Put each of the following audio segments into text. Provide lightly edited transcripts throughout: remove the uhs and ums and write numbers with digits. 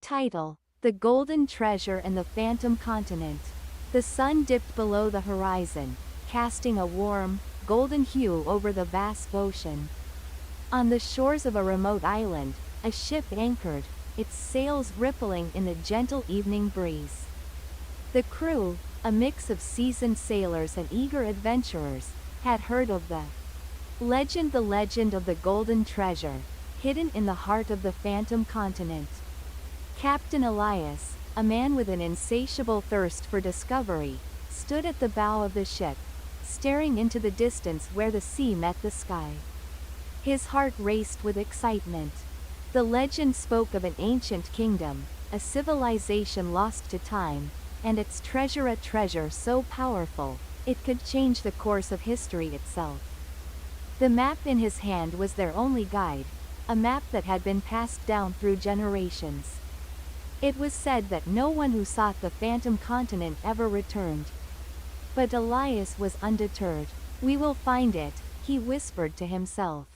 Title: The Golden Treasure and the Phantom Continent. The sun dipped below the horizon, casting a warm, golden hue over the vast ocean. On the shores of a remote island, a ship anchored, its sails rippling in the gentle evening breeze. The crew, a mix of seasoned sailors and eager adventurers, had heard of the legend of the golden treasure, hidden in the heart of the Phantom Continent. Captain Elias, a man with an insatiable thirst for discovery, stood at the bow of the ship, staring into the distance where the sea met the sky. His heart raced with excitement. The legend spoke of an ancient kingdom, a civilization lost to time, and its treasure, a treasure so powerful, it could change the course of history itself. The map in his hand was their only guide, a map that had been passed down through generations. It was said that no one who sought the Phantom Continent ever returned. But Elias was undeterred. "We will find it," he whispered to himself.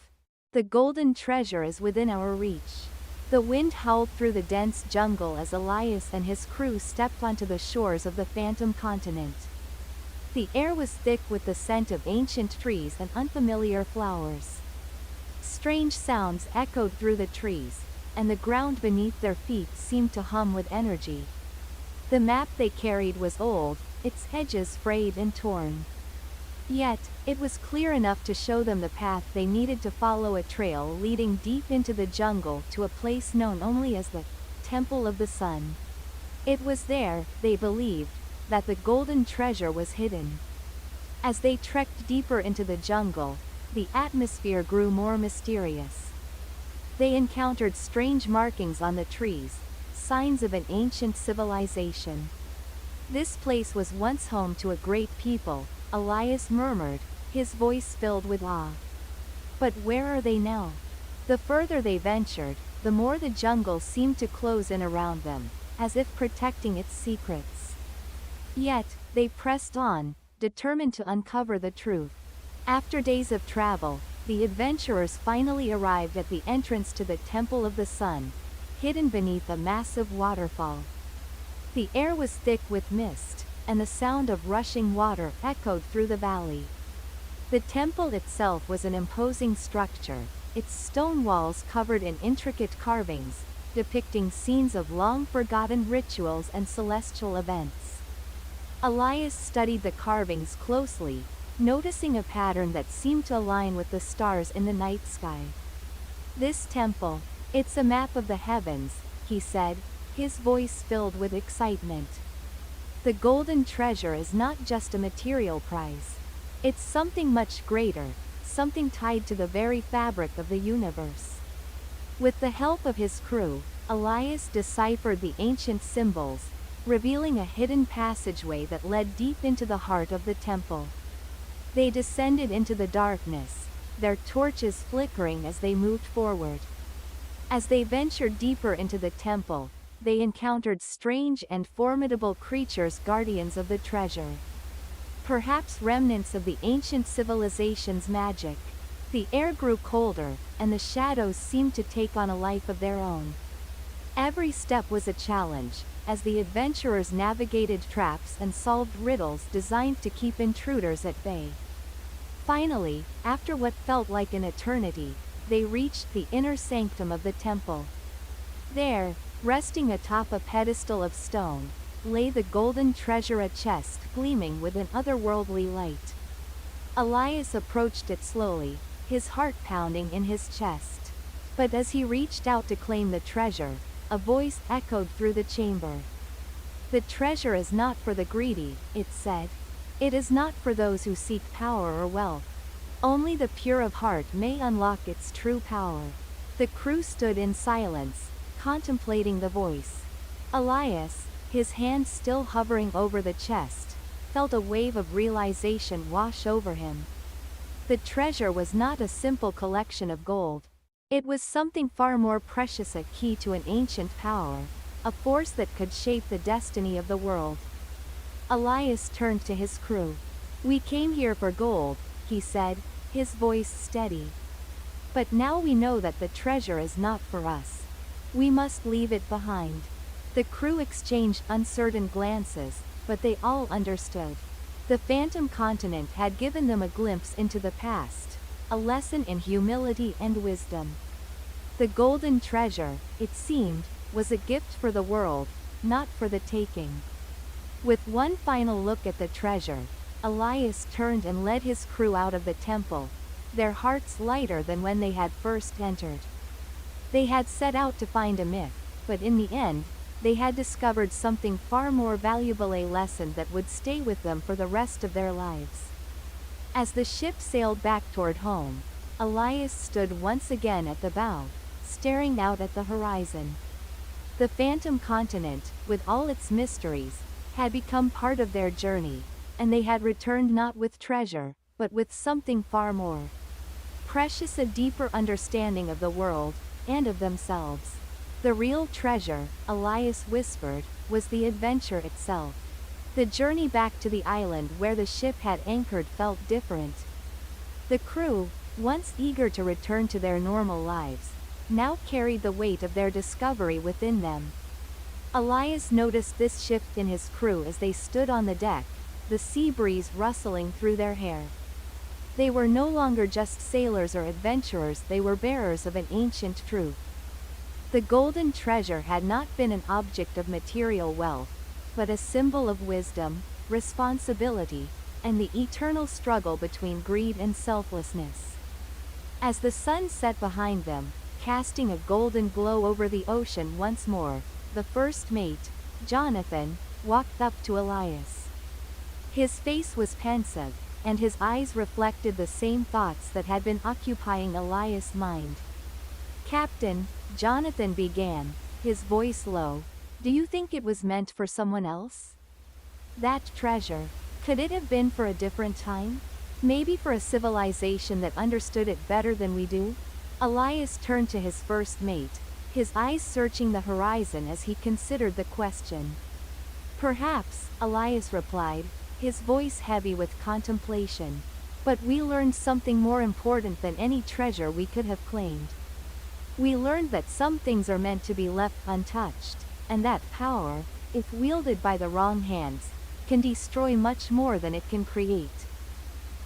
"The golden treasure is within our reach." The wind howled through the dense jungle as Elias and his crew stepped onto the shores of the Phantom Continent. The air was thick with the scent of ancient trees and unfamiliar flowers. Strange sounds echoed through the trees, and the ground beneath their feet seemed to hum with energy. The map they carried was old, its edges frayed and torn. Yet, it was clear enough to show them the path they needed to follow, a trail leading deep into the jungle to a place known only as the Temple of the Sun. It was there, they believed, that the golden treasure was hidden. As they trekked deeper into the jungle, the atmosphere grew more mysterious. They encountered strange markings on the trees, signs of an ancient civilization. "This place was once home to a great people," Elias murmured, his voice filled with awe. "But where are they now?" The further they ventured, the more the jungle seemed to close in around them, as if protecting its secrets. Yet, they pressed on, determined to uncover the truth. After days of travel, the adventurers finally arrived at the entrance to the Temple of the Sun, hidden beneath a massive waterfall. The air was thick with mist, and the sound of rushing water echoed through the valley. The temple itself was an imposing structure, its stone walls covered in intricate carvings, depicting scenes of long-forgotten rituals and celestial events. Elias studied the carvings closely, noticing a pattern that seemed to align with the stars in the night sky. "This temple, it's a map of the heavens," he said, his voice filled with excitement. "The golden treasure is not just a material prize. It's something much greater, something tied to the very fabric of the universe." With the help of his crew, Elias deciphered the ancient symbols, revealing a hidden passageway that led deep into the heart of the temple. They descended into the darkness, their torches flickering as they moved forward. As they ventured deeper into the temple, they encountered strange and formidable creatures, guardians of the treasure. Perhaps remnants of the ancient civilization's magic. The air grew colder, and the shadows seemed to take on a life of their own. Every step was a challenge, as the adventurers navigated traps and solved riddles designed to keep intruders at bay. Finally, after what felt like an eternity, they reached the inner sanctum of the temple. There, resting atop a pedestal of stone, lay the golden treasure, a chest gleaming with an otherworldly light. Elias approached it slowly, his heart pounding in his chest. But as he reached out to claim the treasure, a voice echoed through the chamber. "The treasure is not for the greedy," it said. "It is not for those who seek power or wealth. Only the pure of heart may unlock its true power." The crew stood in silence, contemplating the voice. Elias, his hand still hovering over the chest, felt a wave of realization wash over him. The treasure was not a simple collection of gold. It was something far more precious, a key to an ancient power, a force that could shape the destiny of the world. Elias turned to his crew. "We came here for gold," he said, his voice steady. "But now we know that the treasure is not for us. We must leave it behind." The crew exchanged uncertain glances, but they all understood. The phantom continent had given them a glimpse into the past, a lesson in humility and wisdom. The golden treasure, it seemed, was a gift for the world, not for the taking. With one final look at the treasure, Elias turned and led his crew out of the temple, their hearts lighter than when they had first entered. They had set out to find a myth, but in the end, they had discovered something far more valuable, a lesson that would stay with them for the rest of their lives. As the ship sailed back toward home, Elias stood once again at the bow, staring out at the horizon. The phantom continent, with all its mysteries, had become part of their journey, and they had returned not with treasure, but with something far more precious, a deeper understanding of the world, and of themselves. The real treasure, Elias whispered, was the adventure itself. The journey back to the island where the ship had anchored felt different. The crew, once eager to return to their normal lives, now carried the weight of their discovery within them. Elias noticed this shift in his crew as they stood on the deck, the sea breeze rustling through their hair. They were no longer just sailors or adventurers, they were bearers of an ancient truth. The golden treasure had not been an object of material wealth, but a symbol of wisdom, responsibility, and the eternal struggle between greed and selflessness. As the sun set behind them, casting a golden glow over the ocean once more, the first mate, Jonathan, walked up to Elias. His face was pensive, and his eyes reflected the same thoughts that had been occupying Elias' mind. "Captain," Jonathan began, his voice low, "do you think it was meant for someone else? That treasure, could it have been for a different time? Maybe for a civilization that understood it better than we do?" Elias turned to his first mate, his eyes searching the horizon as he considered the question. "Perhaps," Elias replied, his voice heavy with contemplation. "But we learned something more important than any treasure we could have claimed. We learned that some things are meant to be left untouched, and that power, if wielded by the wrong hands, can destroy much more than it can create."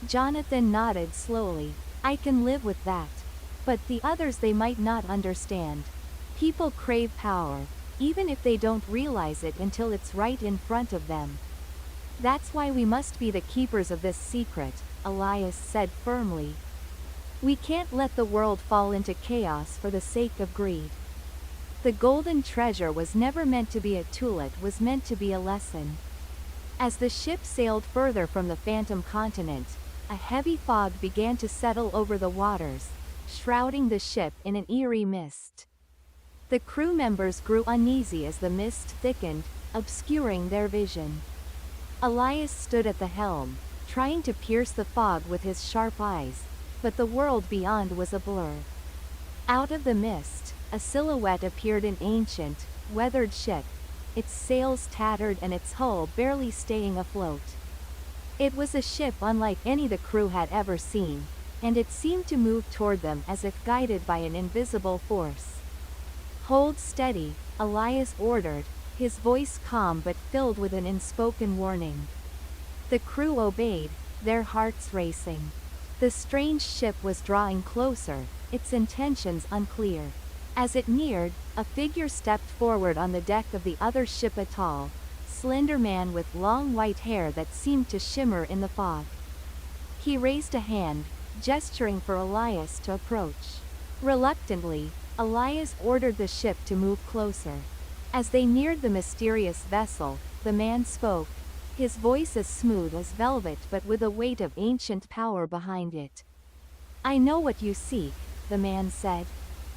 Jonathan nodded slowly. "I can live with that. But the others, they might not understand. People crave power, even if they don't realize it until it's right in front of them. That's why we must be the keepers of this secret," Elias said firmly. "We can't let the world fall into chaos for the sake of greed. The golden treasure was never meant to be a tool, it was meant to be a lesson." As the ship sailed further from the phantom continent, a heavy fog began to settle over the waters, shrouding the ship in an eerie mist. The crew members grew uneasy as the mist thickened, obscuring their vision. Elias stood at the helm, trying to pierce the fog with his sharp eyes, but the world beyond was a blur. Out of the mist, a silhouette appeared, an ancient, weathered ship, its sails tattered and its hull barely staying afloat. It was a ship unlike any the crew had ever seen, and it seemed to move toward them as if guided by an invisible force. "Hold steady," Elias ordered, his voice calm but filled with an unspoken warning. The crew obeyed, their hearts racing. The strange ship was drawing closer, its intentions unclear. As it neared, a figure stepped forward on the deck of the other ship, a tall, slender man with long white hair that seemed to shimmer in the fog. He raised a hand, gesturing for Elias to approach. Reluctantly, Elias ordered the ship to move closer. As they neared the mysterious vessel, the man spoke, his voice as smooth as velvet but with a weight of ancient power behind it. "I know what you seek," the man said.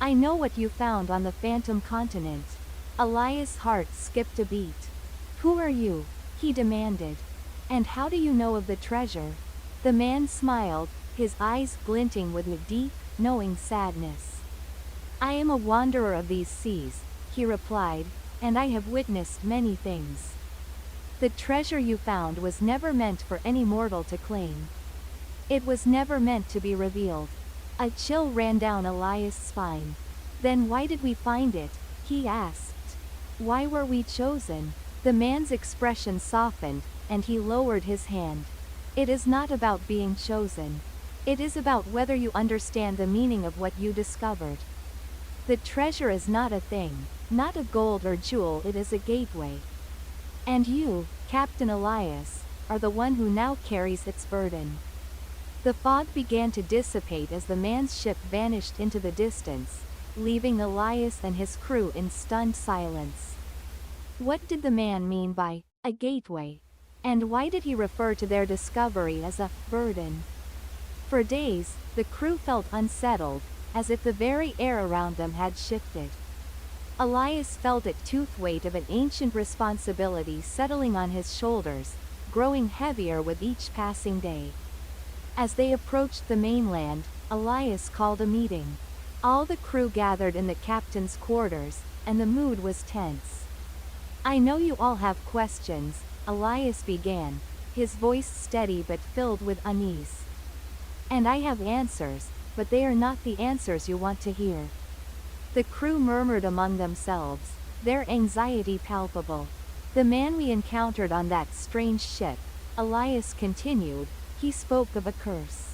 "I know what you found on the phantom continent." Elias' heart skipped a beat. "Who are you?" he demanded. "And how do you know of the treasure?" The man smiled, his eyes glinting with a deep, knowing sadness. "I am a wanderer of these seas," he replied, "and I have witnessed many things. The treasure you found was never meant for any mortal to claim. It was never meant to be revealed." A chill ran down Elias' spine. "Then why did we find it?" he asked. Why were we chosen? The man's expression softened, and he lowered his hand. It is not about being chosen. It is about whether you understand the meaning of what you discovered. The treasure is not a thing, not a gold or jewel, it is a gateway. And you, Captain Elias, are the one who now carries its burden. The fog began to dissipate as the man's ship vanished into the distance, leaving Elias and his crew in stunned silence. What did the man mean by a gateway? And why did he refer to their discovery as a burden? For days, the crew felt unsettled, as if the very air around them had shifted. Elias felt the tooth weight of an ancient responsibility settling on his shoulders, growing heavier with each passing day. As they approached the mainland, Elias called a meeting. All the crew gathered in the captain's quarters, and the mood was tense. I know you all have questions, Elias began, his voice steady but filled with unease. And I have answers, but they are not the answers you want to hear. The crew murmured among themselves, their anxiety palpable. The man we encountered on that strange ship, Elias continued, he spoke of a curse.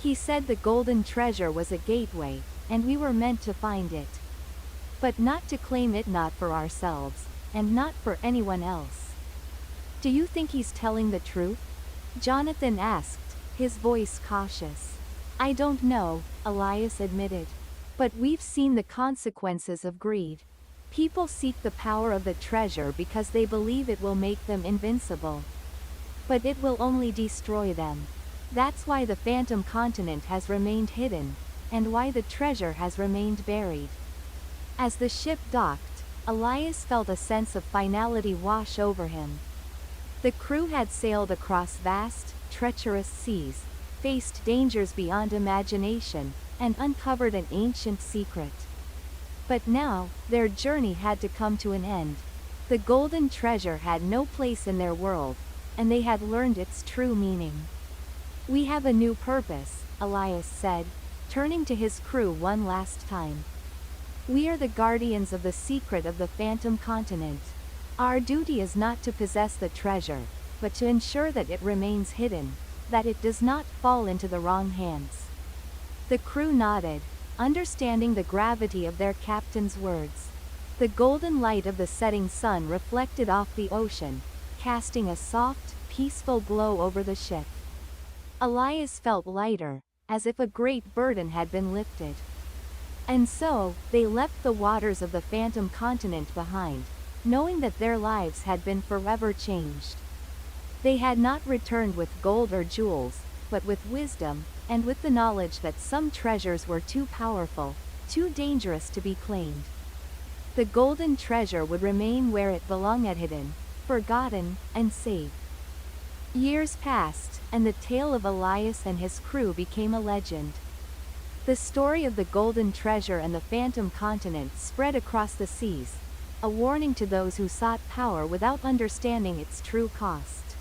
He said the golden treasure was a gateway, and we were meant to find it. But not to claim it, not for ourselves, and not for anyone else. Do you think he's telling the truth? Jonathan asked, his voice cautious. I don't know, Elias admitted. But we've seen the consequences of greed. People seek the power of the treasure because they believe it will make them invincible. But it will only destroy them. That's why the Phantom Continent has remained hidden, and why the treasure has remained buried. As the ship docked, Elias felt a sense of finality wash over him. The crew had sailed across vast, treacherous seas, faced dangers beyond imagination, and uncovered an ancient secret. But now, their journey had to come to an end. The golden treasure had no place in their world, and they had learned its true meaning. We have a new purpose, Elias said, turning to his crew one last time. We are the guardians of the secret of the Phantom Continent. Our duty is not to possess the treasure, but to ensure that it remains hidden, that it does not fall into the wrong hands. The crew nodded, understanding the gravity of their captain's words. The golden light of the setting sun reflected off the ocean, casting a soft, peaceful glow over the ship. Elias felt lighter, as if a great burden had been lifted. And so, they left the waters of the Phantom Continent behind, knowing that their lives had been forever changed. They had not returned with gold or jewels, but with wisdom, and with the knowledge that some treasures were too powerful, too dangerous to be claimed. The golden treasure would remain where it belonged, hidden, forgotten, and safe. Years passed, and the tale of Elias and his crew became a legend. The story of the golden treasure and the Phantom Continent spread across the seas, a warning to those who sought power without understanding its true cost.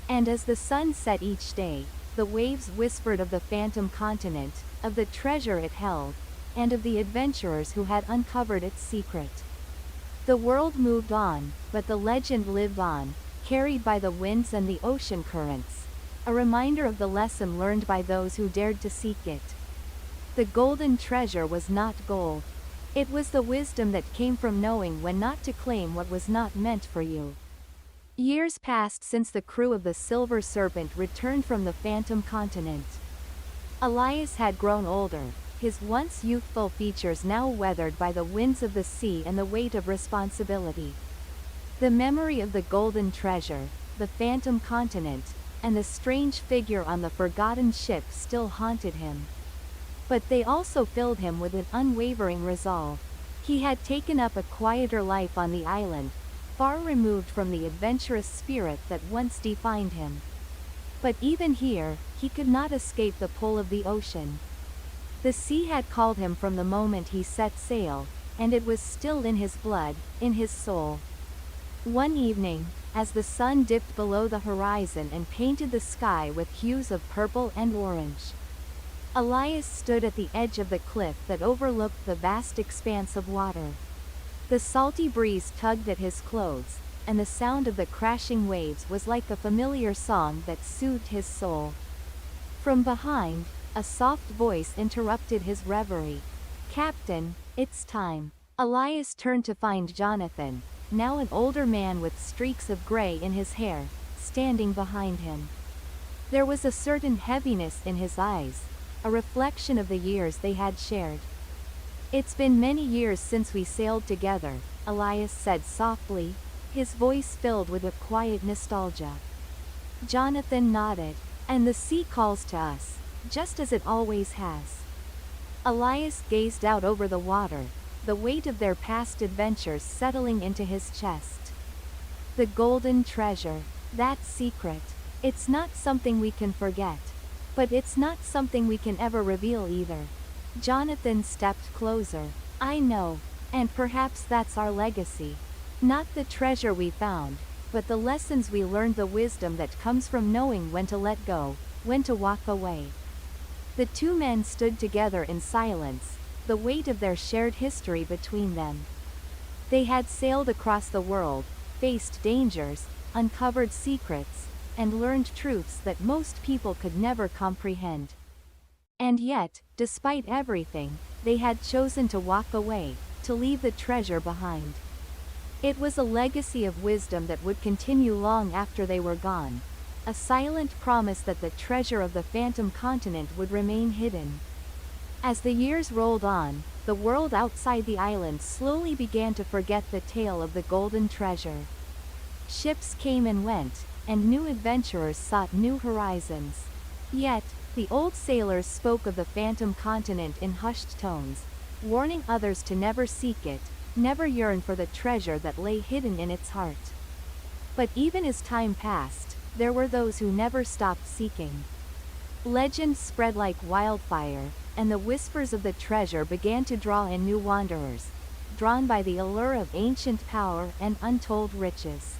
And as the sun set each day, the waves whispered of the Phantom Continent, of the treasure it held, and of the adventurers who had uncovered its secret. The world moved on, but the legend lived on, carried by the winds and the ocean currents, a reminder of the lesson learned by those who dared to seek it. The golden treasure was not gold. It was the wisdom that came from knowing when not to claim what was not meant for you. Years passed since the crew of the Silver Serpent returned from the Phantom Continent. Elias had grown older, his once youthful features now weathered by the winds of the sea and the weight of responsibility. The memory of the golden treasure, the Phantom Continent, and the strange figure on the forgotten ship still haunted him. But they also filled him with an unwavering resolve. He had taken up a quieter life on the island, far removed from the adventurous spirit that once defined him. But even here, he could not escape the pull of the ocean. The sea had called him from the moment he set sail, and it was still in his blood, in his soul. One evening, as the sun dipped below the horizon and painted the sky with hues of purple and orange, Elias stood at the edge of the cliff that overlooked the vast expanse of water. The salty breeze tugged at his clothes, and the sound of the crashing waves was like a familiar song that soothed his soul. From behind, a soft voice interrupted his reverie. "Captain, it's time." Elias turned to find Jonathan, now an older man with streaks of gray in his hair, standing behind him. There was a certain heaviness in his eyes, a reflection of the years they had shared. "It's been many years since we sailed together," Elias said softly, his voice filled with a quiet nostalgia. Jonathan nodded. "And the sea calls to us, just as it always has." Elias gazed out over the water, the weight of their past adventures settling into his chest. The golden treasure, that secret, it's not something we can forget. But it's not something we can ever reveal either. Jonathan stepped closer. "I know, and perhaps that's our legacy. Not the treasure we found, but the lessons we learned, the wisdom that comes from knowing when to let go, when to walk away." The two men stood together in silence, the weight of their shared history between them. They had sailed across the world, faced dangers, uncovered secrets, and learned truths that most people could never comprehend. And yet, despite everything, they had chosen to walk away, to leave the treasure behind. It was a legacy of wisdom that would continue long after they were gone, a silent promise that the treasure of the phantom continent would remain hidden. As the years rolled on, the world outside the island slowly began to forget the tale of the golden treasure. Ships came and went, and new adventurers sought new horizons. Yet, the old sailors spoke of the phantom continent in hushed tones, warning others to never seek it, never yearn for the treasure that lay hidden in its heart. But even as time passed, there were those who never stopped seeking. Legends spread like wildfire, and the whispers of the treasure began to draw in new wanderers, drawn by the allure of ancient power and untold riches.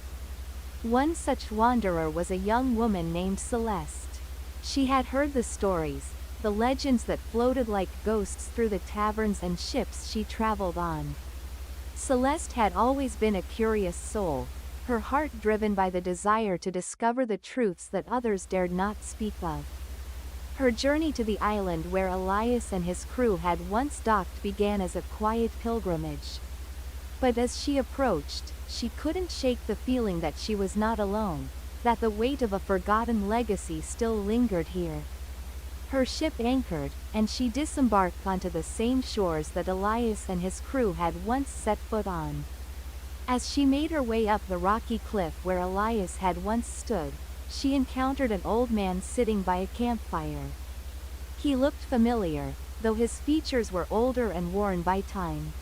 One such wanderer was a young woman named Celeste. She had heard the stories, the legends that floated like ghosts through the taverns and ships she traveled on. Celeste had always been a curious soul, her heart driven by the desire to discover the truths that others dared not speak of. Her journey to the island where Elias and his crew had once docked began as a quiet pilgrimage. But as she approached, she couldn't shake the feeling that she was not alone, that the weight of a forgotten legacy still lingered here. Her ship anchored, and she disembarked onto the same shores that Elias and his crew had once set foot on. As she made her way up the rocky cliff where Elias had once stood, she encountered an old man sitting by a campfire. He looked familiar, though his features were older and worn by time.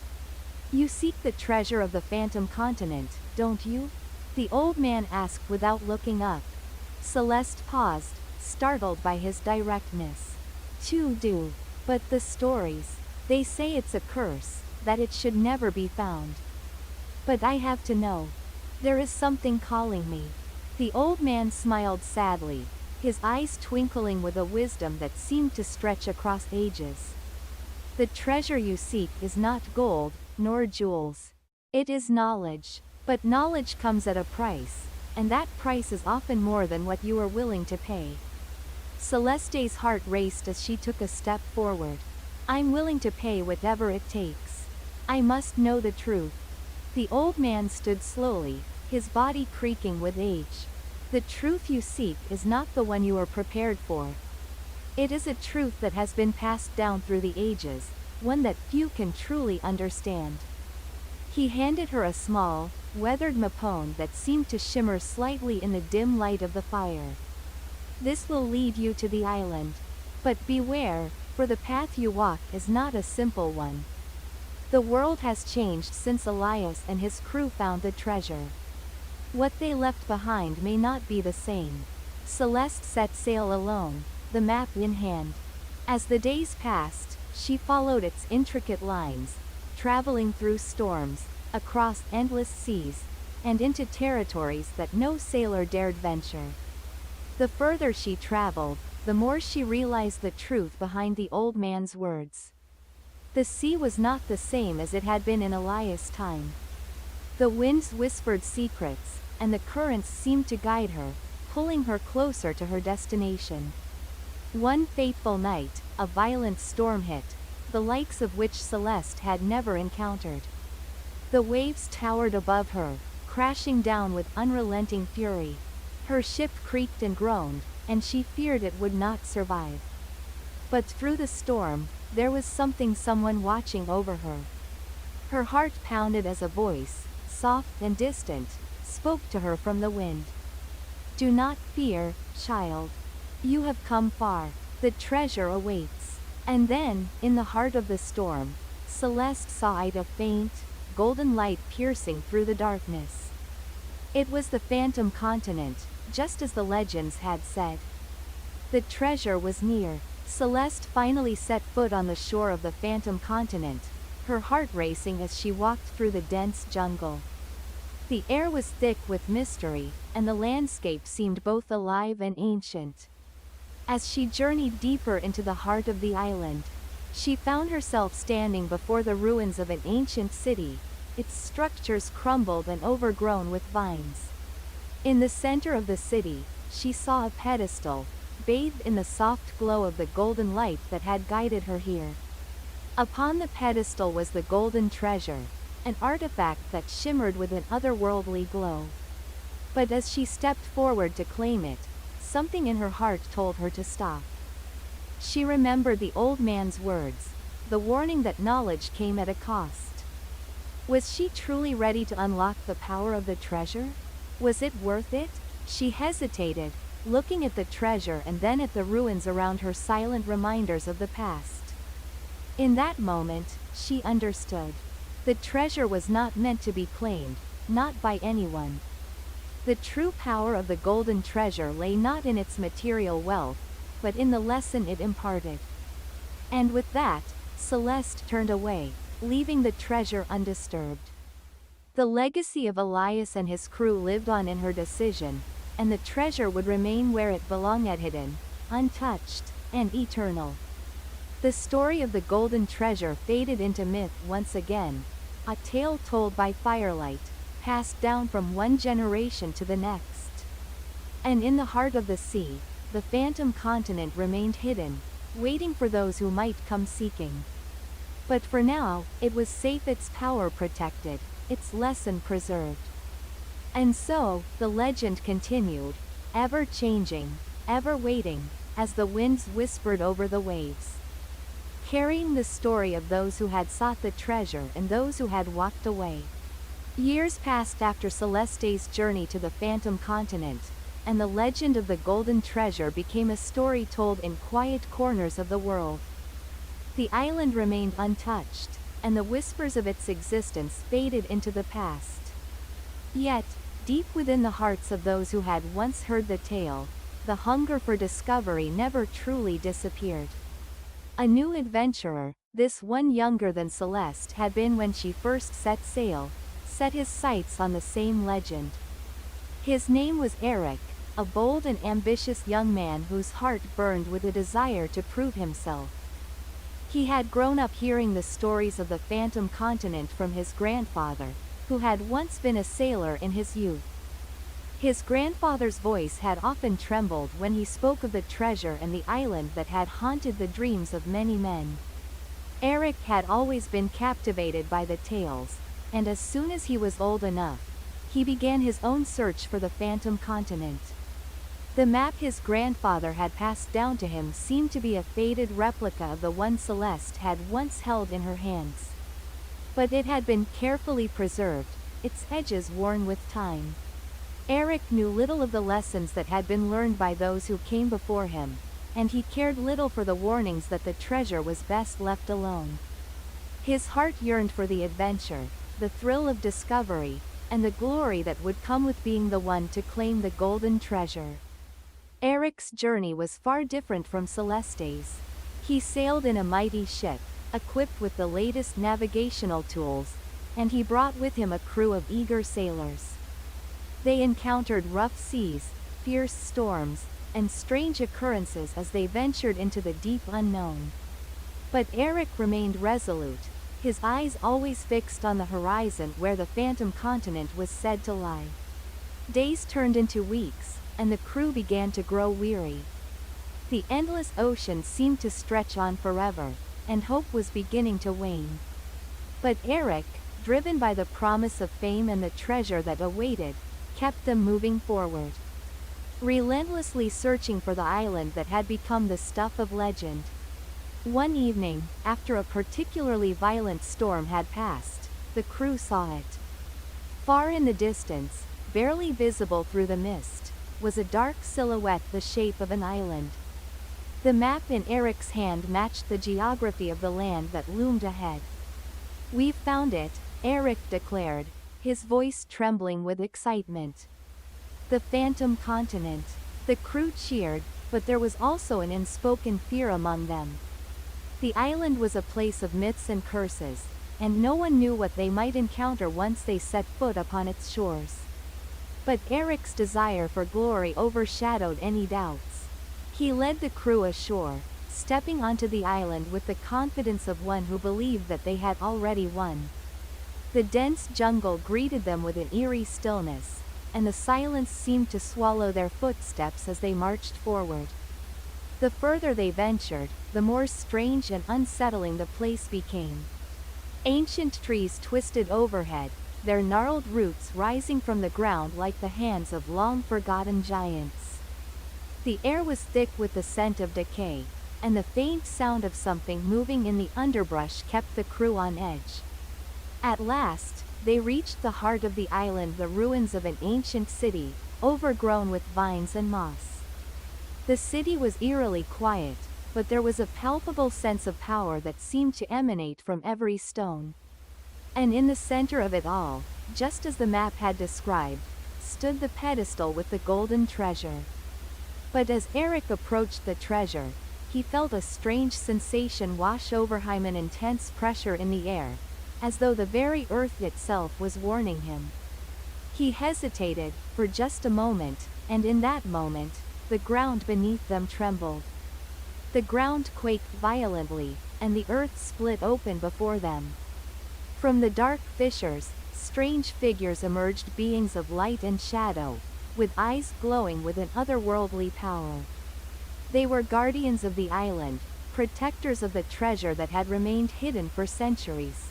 "You seek the treasure of the phantom continent, don't you?" the old man asked without looking up. Celeste paused, startled by his directness. "Too do. But the stories, they say it's a curse, that it should never be found. But I have to know. There is something calling me." The old man smiled sadly, his eyes twinkling with a wisdom that seemed to stretch across ages. "The treasure you seek is not gold, nor jewels. It is knowledge. But knowledge comes at a price, and that price is often more than what you are willing to pay." Celeste's heart raced as she took a step forward. "I'm willing to pay whatever it takes. I must know the truth." The old man stood slowly, his body creaking with age. "The truth you seek is not the one you are prepared for. It is a truth that has been passed down through the ages, one that few can truly understand." He handed her a small, weathered mapone that seemed to shimmer slightly in the dim light of the fire. "This will lead you to the island. But beware, for the path you walk is not a simple one. The world has changed since Elias and his crew found the treasure. What they left behind may not be the same." Celeste set sail alone, the map in hand. As the days passed, she followed its intricate lines, traveling through storms, across endless seas, and into territories that no sailor dared venture. The further she traveled, the more she realized the truth behind the old man's words. The sea was not the same as it had been in Elias' time. The winds whispered secrets, and the currents seemed to guide her, pulling her closer to her destination. One fateful night, a violent storm hit, the likes of which Celeste had never encountered. The waves towered above her, crashing down with unrelenting fury. Her ship creaked and groaned, and she feared it would not survive. But through the storm, there was someone watching over her. Her heart pounded as a voice, soft and distant, spoke to her from the wind. Do not fear, child. You have come far. The treasure awaits. And then, in the heart of the storm, Celeste saw a faint, golden light piercing through the darkness. It was the Phantom Continent, just as the legends had said. The treasure was near. Celeste finally set foot on the shore of the Phantom Continent, her heart racing as she walked through the dense jungle. The air was thick with mystery, and the landscape seemed both alive and ancient. As she journeyed deeper into the heart of the island, she found herself standing before the ruins of an ancient city, its structures crumbled and overgrown with vines. In the center of the city, she saw a pedestal, bathed in the soft glow of the golden light that had guided her here. Upon the pedestal was the golden treasure, an artifact that shimmered with an otherworldly glow. But as she stepped forward to claim it, something in her heart told her to stop. She remembered the old man's words, the warning that knowledge came at a cost. Was she truly ready to unlock the power of the treasure? Was it worth it? She hesitated, looking at the treasure and then at the ruins around her, silent reminders of the past. In that moment, she understood. The treasure was not meant to be claimed, not by anyone. The true power of the golden treasure lay not in its material wealth, but in the lesson it imparted. And with that, Celeste turned away, leaving the treasure undisturbed. The legacy of Elias and his crew lived on in her decision, and the treasure would remain where it belonged, hidden, untouched, and eternal. The story of the golden treasure faded into myth once again, a tale told by firelight, passed down from one generation to the next. And in the heart of the sea, the Phantom Continent remained hidden, waiting for those who might come seeking. But for now, it was safe, its power protected, its lesson preserved. And so, the legend continued, ever changing, ever waiting, as the winds whispered over the waves, carrying the story of those who had sought the treasure and those who had walked away. Years passed after Celeste's journey to the Phantom Continent, and the legend of the golden treasure became a story told in quiet corners of the world. The island remained untouched, and the whispers of its existence faded into the past. Yet, deep within the hearts of those who had once heard the tale, the hunger for discovery never truly disappeared. A new adventurer, this one younger than Celeste had been when she first set sail, set his sights on the same legend. His name was Eric, a bold and ambitious young man whose heart burned with a desire to prove himself. He had grown up hearing the stories of the Phantom Continent from his grandfather, who had once been a sailor in his youth. His grandfather's voice had often trembled when he spoke of the treasure and the island that had haunted the dreams of many men. Eric had always been captivated by the tales, and as soon as he was old enough, he began his own search for the Phantom Continent. The map his grandfather had passed down to him seemed to be a faded replica of the one Celeste had once held in her hands. But it had been carefully preserved, its edges worn with time. Eric knew little of the lessons that had been learned by those who came before him, and he cared little for the warnings that the treasure was best left alone. His heart yearned for the adventure, the thrill of discovery, and the glory that would come with being the one to claim the golden treasure. Eric's journey was far different from Celeste's. He sailed in a mighty ship, equipped with the latest navigational tools, and he brought with him a crew of eager sailors. They encountered rough seas, fierce storms, and strange occurrences as they ventured into the deep unknown. But Eric remained resolute. his eyes always fixed on the horizon where the phantom continent was said to lie. Days turned into weeks, and the crew began to grow weary. The endless ocean seemed to stretch on forever, and hope was beginning to wane. But Eric, driven by the promise of fame and the treasure that awaited, kept them moving forward, relentlessly searching for the island that had become the stuff of legend. One evening, after a particularly violent storm had passed, the crew saw it. Far in the distance, barely visible through the mist, was a dark silhouette the shape of an island. The map in Eric's hand matched the geography of the land that loomed ahead. "We've found it," Eric declared, his voice trembling with excitement. The phantom continent. The crew cheered, but there was also an unspoken fear among them. The island was a place of myths and curses, and no one knew what they might encounter once they set foot upon its shores. But Eric's desire for glory overshadowed any doubts. He led the crew ashore, stepping onto the island with the confidence of one who believed that they had already won. The dense jungle greeted them with an eerie stillness, and the silence seemed to swallow their footsteps as they marched forward. The further they ventured, the more strange and unsettling the place became. Ancient trees twisted overhead, their gnarled roots rising from the ground like the hands of long-forgotten giants. The air was thick with the scent of decay, and the faint sound of something moving in the underbrush kept the crew on edge. At last, they reached the heart of the island, the ruins of an ancient city, overgrown with vines and moss. The city was eerily quiet, but there was a palpable sense of power that seemed to emanate from every stone. And in the center of it all, just as the map had described, stood the pedestal with the golden treasure. But as Eric approached the treasure, he felt a strange sensation wash over him, an intense pressure in the air, as though the very earth itself was warning him. He hesitated, for just a moment, and in that moment, the ground beneath them trembled. The ground quaked violently, and the earth split open before them. From the dark fissures, strange figures emerged, beings of light and shadow, with eyes glowing with an otherworldly power. They were guardians of the island, protectors of the treasure that had remained hidden for centuries.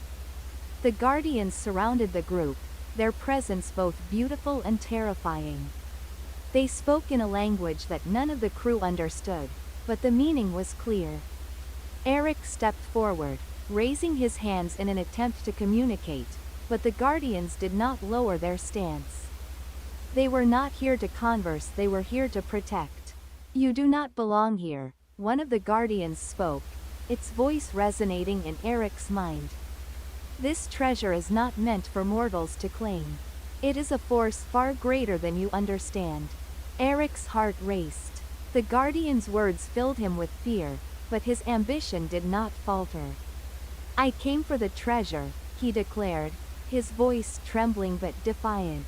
The guardians surrounded the group, their presence both beautiful and terrifying. They spoke in a language that none of the crew understood, but the meaning was clear. Eric stepped forward, raising his hands in an attempt to communicate, but the guardians did not lower their stance. They were not here to converse, they were here to protect. "You do not belong here," one of the guardians spoke, its voice resonating in Eric's mind. "This treasure is not meant for mortals to claim. It is a force far greater than you understand." Eric's heart raced. The guardian's words filled him with fear, but his ambition did not falter. "I came for the treasure," he declared, his voice trembling but defiant.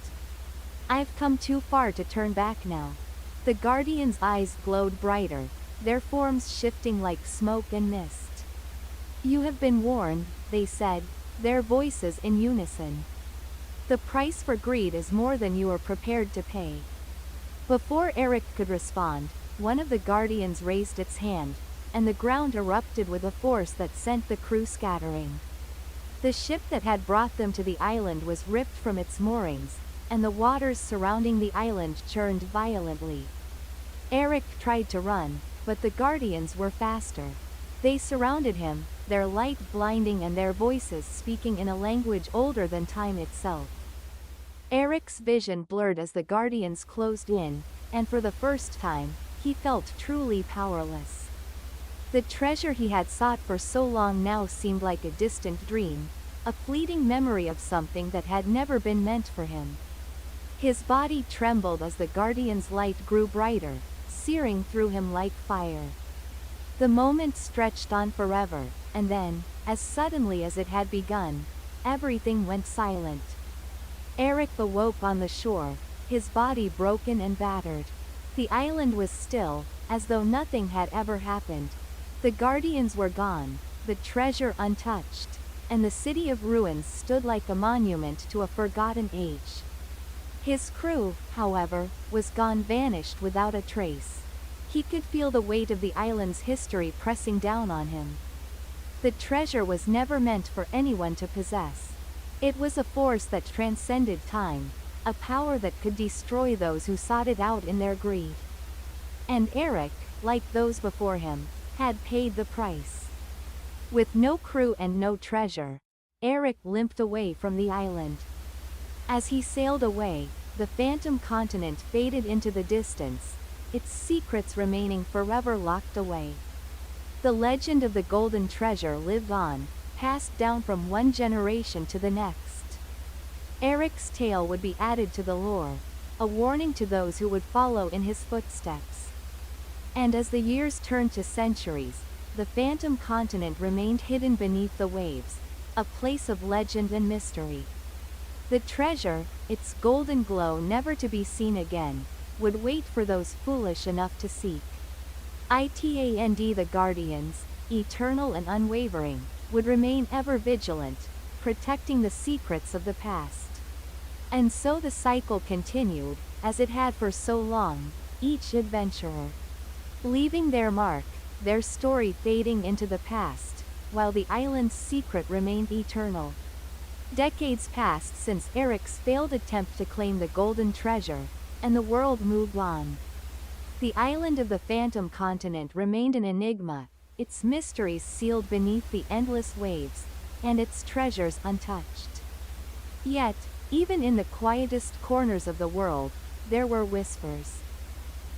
"I've come too far to turn back now." The guardian's eyes glowed brighter, their forms shifting like smoke and mist. "You have been warned," they said, their voices in unison. "The price for greed is more than you are prepared to pay." Before Eric could respond, one of the guardians raised its hand, and the ground erupted with a force that sent the crew scattering. The ship that had brought them to the island was ripped from its moorings, and the waters surrounding the island churned violently. Eric tried to run, but the guardians were faster. They surrounded him, their light blinding and their voices speaking in a language older than time itself. Eric's vision blurred as the guardians closed in, and for the first time, he felt truly powerless. The treasure he had sought for so long now seemed like a distant dream, a fleeting memory of something that had never been meant for him. His body trembled as the guardian's light grew brighter, searing through him like fire. The moment stretched on forever, and then, as suddenly as it had begun, everything went silent. Eric awoke on the shore, his body broken and battered. The island was still, as though nothing had ever happened. The guardians were gone, the treasure untouched, and the city of ruins stood like a monument to a forgotten age. His crew, however, was gone, vanished without a trace. He could feel the weight of the island's history pressing down on him. The treasure was never meant for anyone to possess. It was a force that transcended time, a power that could destroy those who sought it out in their greed. And Eric, like those before him, had paid the price. With no crew and no treasure, Eric limped away from the island. As he sailed away, the phantom continent faded into the distance, its secrets remaining forever locked away. The legend of the golden treasure lived on, passed down from one generation to the next. Eric's tale would be added to the lore, a warning to those who would follow in his footsteps. And as the years turned to centuries, the phantom continent remained hidden beneath the waves, a place of legend and mystery. The treasure, its golden glow never to be seen again, would wait for those foolish enough to seek. The guardians, eternal and unwavering, would remain ever vigilant, protecting the secrets of the past. And so the cycle continued, as it had for so long, each adventurer leaving their mark, their story fading into the past, while the island's secret remained eternal. Decades passed since Eric's failed attempt to claim the golden treasure, and the world moved on. The island of the phantom continent remained an enigma, its mysteries sealed beneath the endless waves, and its treasures untouched. Yet, even in the quietest corners of the world, there were whispers.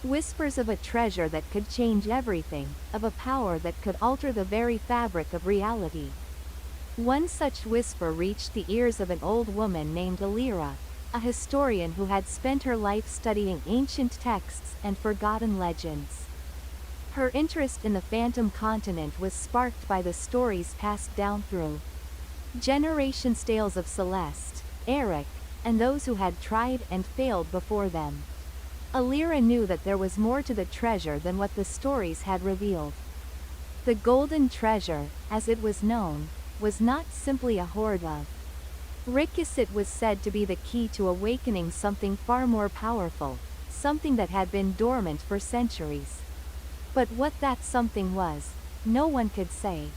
Whispers of a treasure that could change everything, of a power that could alter the very fabric of reality. One such whisper reached the ears of an old woman named Alira, a historian who had spent her life studying ancient texts and forgotten legends. Her interest in the phantom continent was sparked by the stories passed down through generations, tales of Celeste, Eric, and those who had tried and failed before them. Alira knew that there was more to the treasure than what the stories had revealed. The golden treasure, as it was known, was not simply a hoard of riches. It was said to be the key to awakening something far more powerful, something that had been dormant for centuries. But what that something was, no one could say.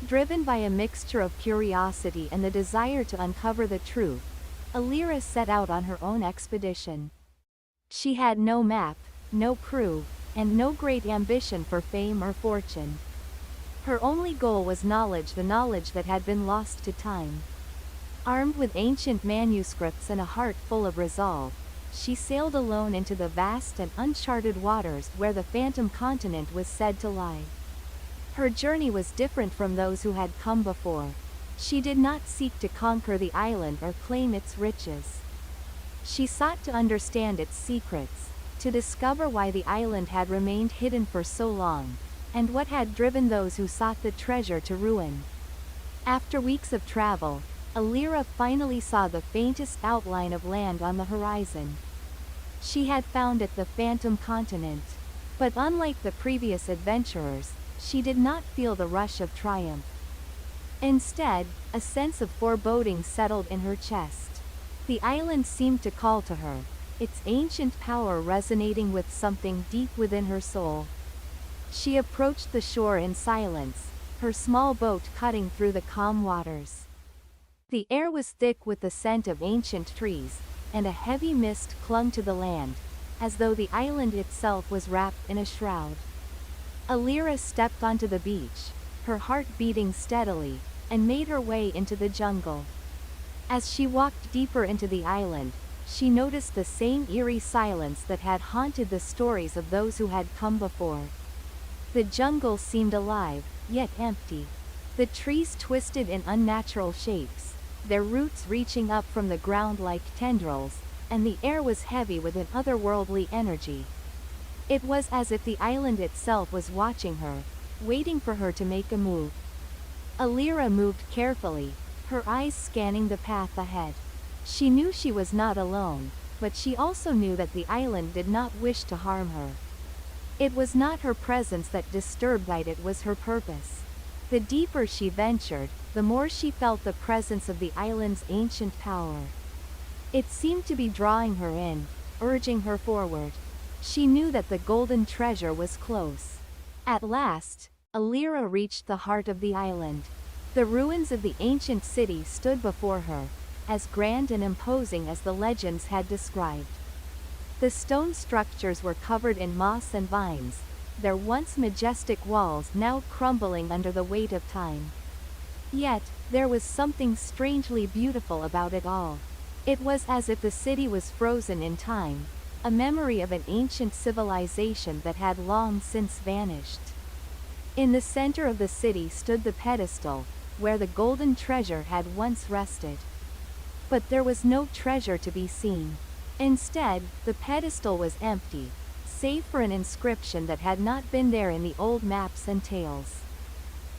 Driven by a mixture of curiosity and the desire to uncover the truth, Alira set out on her own expedition. She had no map, no crew, and no great ambition for fame or fortune. Her only goal was knowledge, the knowledge that had been lost to time. Armed with ancient manuscripts and a heart full of resolve, she sailed alone into the vast and uncharted waters where the phantom continent was said to lie. Her journey was different from those who had come before. She did not seek to conquer the island or claim its riches. She sought to understand its secrets, to discover why the island had remained hidden for so long, and what had driven those who sought the treasure to ruin. After weeks of travel, Alira finally saw the faintest outline of land on the horizon. She had found it, the phantom continent. But unlike the previous adventurers, she did not feel the rush of triumph. Instead, a sense of foreboding settled in her chest. The island seemed to call to her, its ancient power resonating with something deep within her soul. She approached the shore in silence, her small boat cutting through the calm waters. The air was thick with the scent of ancient trees, and a heavy mist clung to the land, as though the island itself was wrapped in a shroud. Alira stepped onto the beach, her heart beating steadily, and made her way into the jungle. As she walked deeper into the island, she noticed the same eerie silence that had haunted the stories of those who had come before. The jungle seemed alive, yet empty. The trees twisted in unnatural shapes, their roots reaching up from the ground like tendrils, and the air was heavy with an otherworldly energy. It was as if the island itself was watching her, waiting for her to make a move. Alira moved carefully, her eyes scanning the path ahead. She knew she was not alone, but she also knew that the island did not wish to harm her. It was not her presence that disturbed it was her purpose. The deeper she ventured, the more she felt the presence of the island's ancient power. It seemed to be drawing her in, urging her forward. She knew that the golden treasure was close. At last, Alira reached the heart of the island. The ruins of the ancient city stood before her, as grand and imposing as the legends had described. The stone structures were covered in moss and vines, their once majestic walls now crumbling under the weight of time. Yet, there was something strangely beautiful about it all. It was as if the city was frozen in time, a memory of an ancient civilization that had long since vanished. In the center of the city stood the pedestal, where the golden treasure had once rested. But there was no treasure to be seen. Instead, the pedestal was empty, save for an inscription that had not been there in the old maps and tales.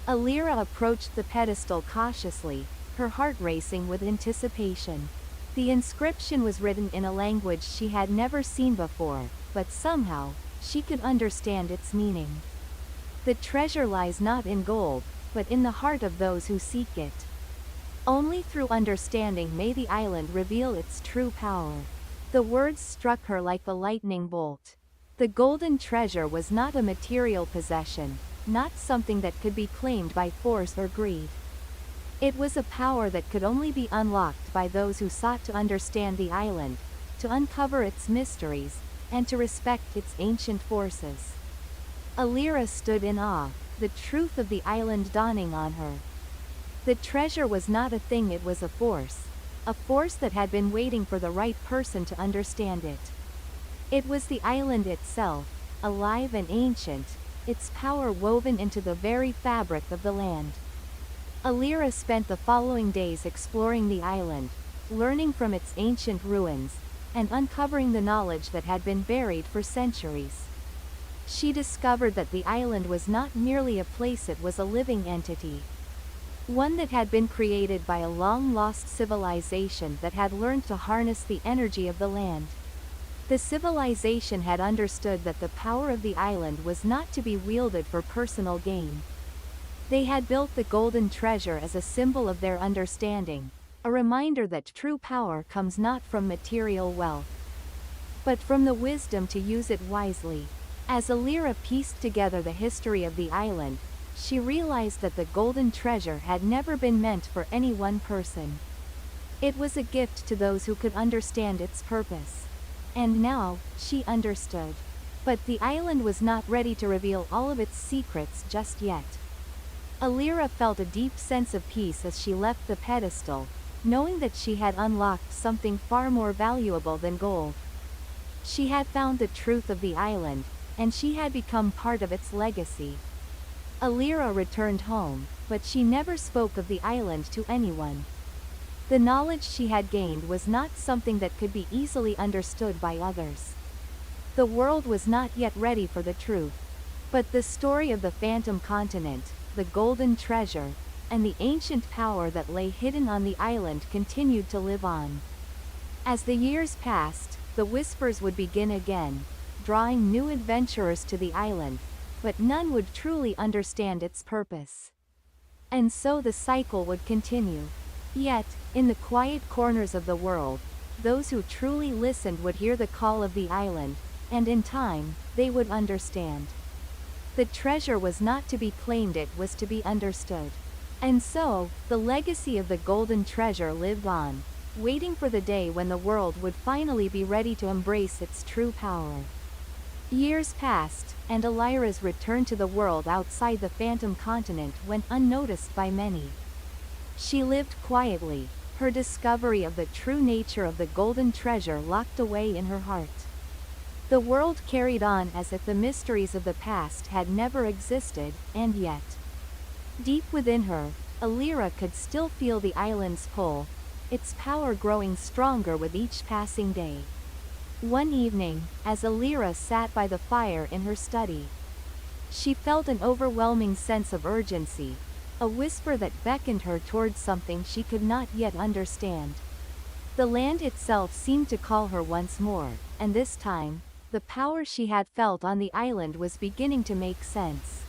Alira approached the pedestal cautiously, her heart racing with anticipation. The inscription was written in a language she had never seen before, but somehow, she could understand its meaning. The treasure lies not in gold, but in the heart of those who seek it. Only through understanding may the island reveal its true power. The words struck her like a lightning bolt. The golden treasure was not a material possession, not something that could be claimed by force or greed. It was a power that could only be unlocked by those who sought to understand the island, to uncover its mysteries, and to respect its ancient forces. Alira stood in awe, the truth of the island dawning on her. The treasure was not a thing, it was a force that had been waiting for the right person to understand it. It was the island itself, alive and ancient, its power woven into the very fabric of the land. Alira spent the following days exploring the island, learning from its ancient ruins, and uncovering the knowledge that had been buried for centuries. She discovered that the island was not merely a place, it was a living entity. One that had been created by a long-lost civilization that had learned to harness the energy of the land. The civilization had understood that the power of the island was not to be wielded for personal gain. They had built the golden treasure as a symbol of their understanding, a reminder that true power comes not from material wealth, but from the wisdom to use it wisely. As Alira pieced together the history of the island, she realized that the golden treasure had never been meant for any one person. It was a gift to those who could understand its purpose. And now, she understood. But the island was not ready to reveal all of its secrets just yet. Alira felt a deep sense of peace as she left the pedestal, knowing that she had unlocked something far more valuable than gold. She had found the truth of the island, and she had become part of its legacy. Alira returned home, but she never spoke of the island to anyone. The knowledge she had gained was not something that could be easily understood by others. The world was not yet ready for the truth. But the story of the Phantom Continent, the golden treasure, and the ancient power that lay hidden on the island continued to live on. As the years passed, the whispers would begin again, drawing new adventurers to the island, but none would truly understand its purpose. And so the cycle would continue. Yet, in the quiet corners of the world, those who truly listened would hear the call of the island, and in time, they would understand. The treasure was not to be claimed, it was to be understood. And so, the legacy of the golden treasure lived on, waiting for the day when the world would finally be ready to embrace its true power. Years passed, and Alira's return to the world outside the Phantom Continent went unnoticed by many. She lived quietly, her discovery of the true nature of the golden treasure locked away in her heart. The world carried on as if the mysteries of the past had never existed, and yet, deep within her, Alira could still feel the island's pull, its power growing stronger with each passing day. One evening, as Alira sat by the fire in her study, she felt an overwhelming sense of urgency, a whisper that beckoned her towards something she could not yet understand. The land itself seemed to call her once more, and this time, the power she had felt on the island was beginning to make sense.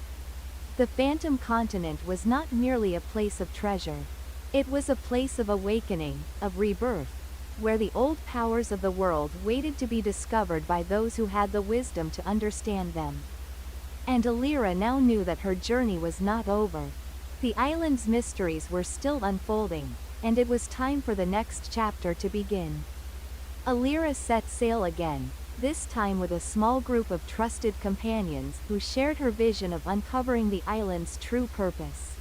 The Phantom Continent was not merely a place of treasure. It was a place of awakening, of rebirth, where the old powers of the world waited to be discovered by those who had the wisdom to understand them. And Alira now knew that her journey was not over. The island's mysteries were still unfolding, and it was time for the next chapter to begin. Alira set sail again, this time with a small group of trusted companions who shared her vision of uncovering the island's true purpose.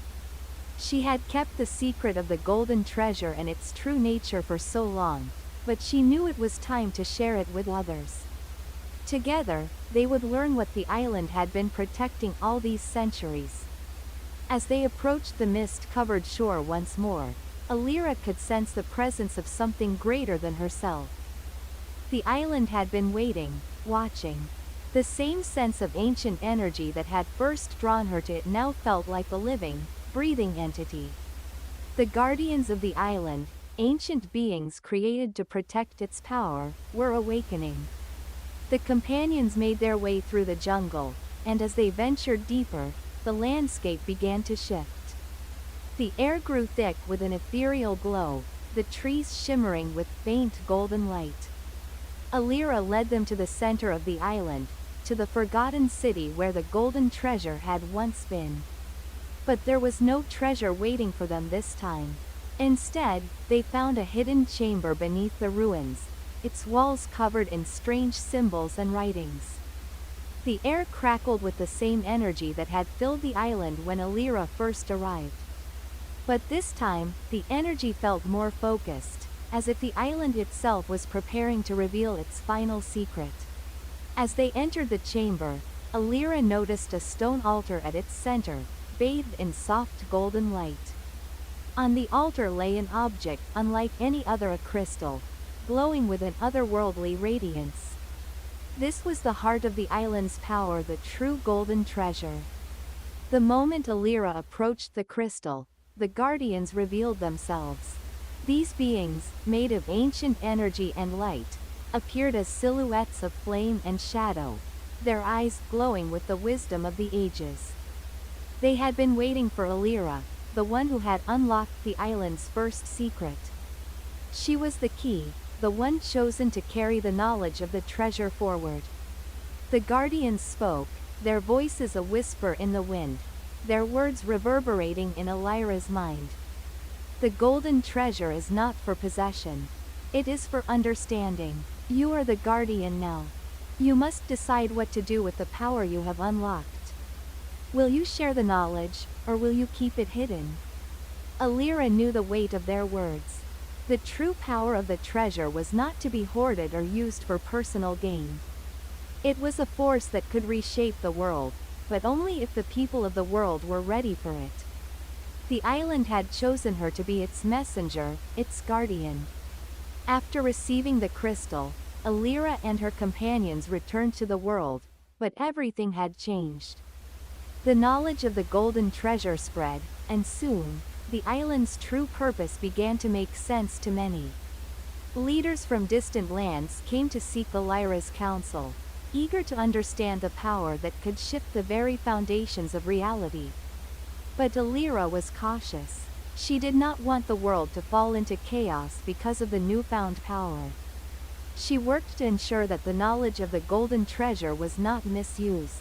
She had kept the secret of the golden treasure and its true nature for so long, but she knew it was time to share it with others. Together, they would learn what the island had been protecting all these centuries. As they approached the mist-covered shore once more, Alira could sense the presence of something greater than herself. The island had been waiting, watching. The same sense of ancient energy that had first drawn her to it now felt like a living, breathing entity. The guardians of the island, ancient beings created to protect its power, were awakening. The companions made their way through the jungle, and as they ventured deeper, the landscape began to shift. The air grew thick with an ethereal glow, the trees shimmering with faint golden light. Alira led them to the center of the island, to the forgotten city where the golden treasure had once been. But there was no treasure waiting for them this time. Instead, they found a hidden chamber beneath the ruins, its walls covered in strange symbols and writings. The air crackled with the same energy that had filled the island when Alira first arrived. But this time, the energy felt more focused, as if the island itself was preparing to reveal its final secret. As they entered the chamber, Alira noticed a stone altar at its center, bathed in soft golden light. On the altar lay an object unlike any other, a crystal, glowing with an otherworldly radiance. This was the heart of the island's power, the true golden treasure. The moment Alira approached the crystal, the guardians revealed themselves. These beings, made of ancient energy and light, appeared as silhouettes of flame and shadow, their eyes glowing with the wisdom of the ages. They had been waiting for Alira, the one who had unlocked the island's first secret. She was the key, the one chosen to carry the knowledge of the treasure forward. The guardians spoke, their voices a whisper in the wind, their words reverberating in Alira's mind. The golden treasure is not for possession. It is for understanding. You are the guardian now. You must decide what to do with the power you have unlocked. Will you share the knowledge, or will you keep it hidden? Alira knew the weight of their words. The true power of the treasure was not to be hoarded or used for personal gain. It was a force that could reshape the world, but only if the people of the world were ready for it. The island had chosen her to be its messenger, its guardian. After receiving the crystal, Alira and her companions returned to the world, but everything had changed. The knowledge of the golden treasure spread, and soon, the island's true purpose began to make sense to many. Leaders from distant lands came to seek Alira's counsel, eager to understand the power that could shift the very foundations of reality. But Alira was cautious. She did not want the world to fall into chaos because of the newfound power. She worked to ensure that the knowledge of the golden treasure was not misused.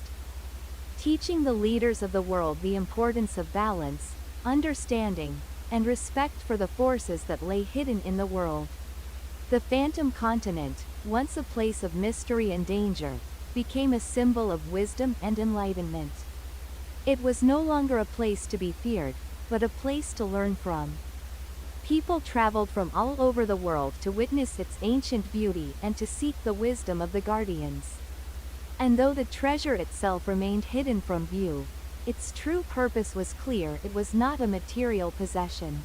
Teaching the leaders of the world the importance of balance, understanding, and respect for the forces that lay hidden in the world. The Phantom Continent, once a place of mystery and danger, became a symbol of wisdom and enlightenment. It was no longer a place to be feared, but a place to learn from. People traveled from all over the world to witness its ancient beauty and to seek the wisdom of the guardians. And though the treasure itself remained hidden from view, its true purpose was clear. It was not a material possession,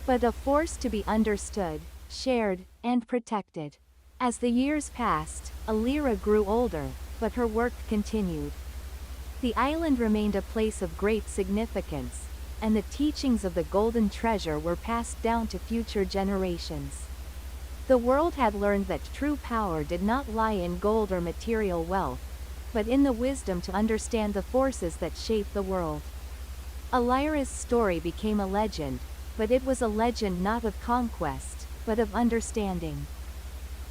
but a force to be understood, shared, and protected. As the years passed, Alira grew older, but her work continued. The island remained a place of great significance, and the teachings of the golden treasure were passed down to future generations. The world had learned that true power did not lie in gold or material wealth, but in the wisdom to understand the forces that shape the world. Alira's story became a legend, but it was a legend not of conquest, but of understanding.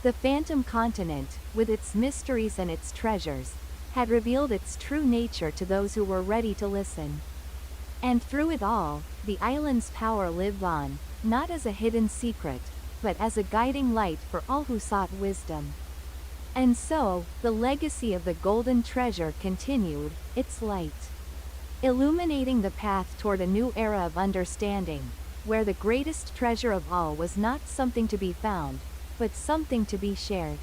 The Phantom Continent, with its mysteries and its treasures, had revealed its true nature to those who were ready to listen. And through it all, the island's power lived on, not as a hidden secret, but as a guiding light for all who sought wisdom. And so, the legacy of the golden treasure continued, its light illuminating the path toward a new era of understanding, where the greatest treasure of all was not something to be found, but something to be shared.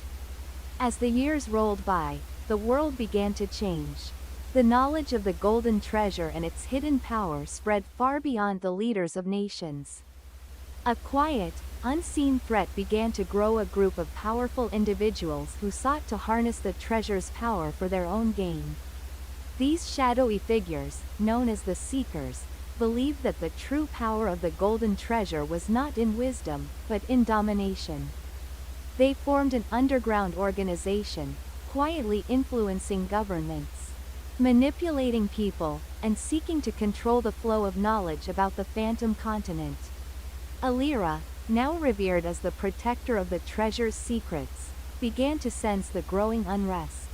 As the years rolled by, the world began to change. The knowledge of the golden treasure and its hidden power spread far beyond the leaders of nations. A quiet, unseen threat began to grow, a group of powerful individuals who sought to harness the treasure's power for their own gain. These shadowy figures, known as the Seekers, believed that the true power of the golden treasure was not in wisdom, but in domination. They formed an underground organization, quietly influencing governments, manipulating people, and seeking to control the flow of knowledge about the Phantom Continent. Alira, now revered as the protector of the treasure's secrets, began to sense the growing unrest.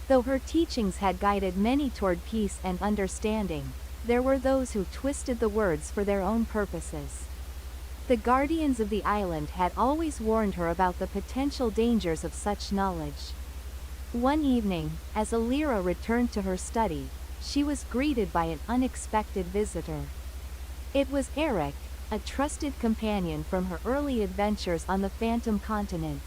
Though her teachings had guided many toward peace and understanding, there were those who twisted the words for their own purposes. The guardians of the island had always warned her about the potential dangers of such knowledge. One evening, as Alira returned to her study, she was greeted by an unexpected visitor. It was Eric, a trusted companion from her early adventures on the Phantom Continent.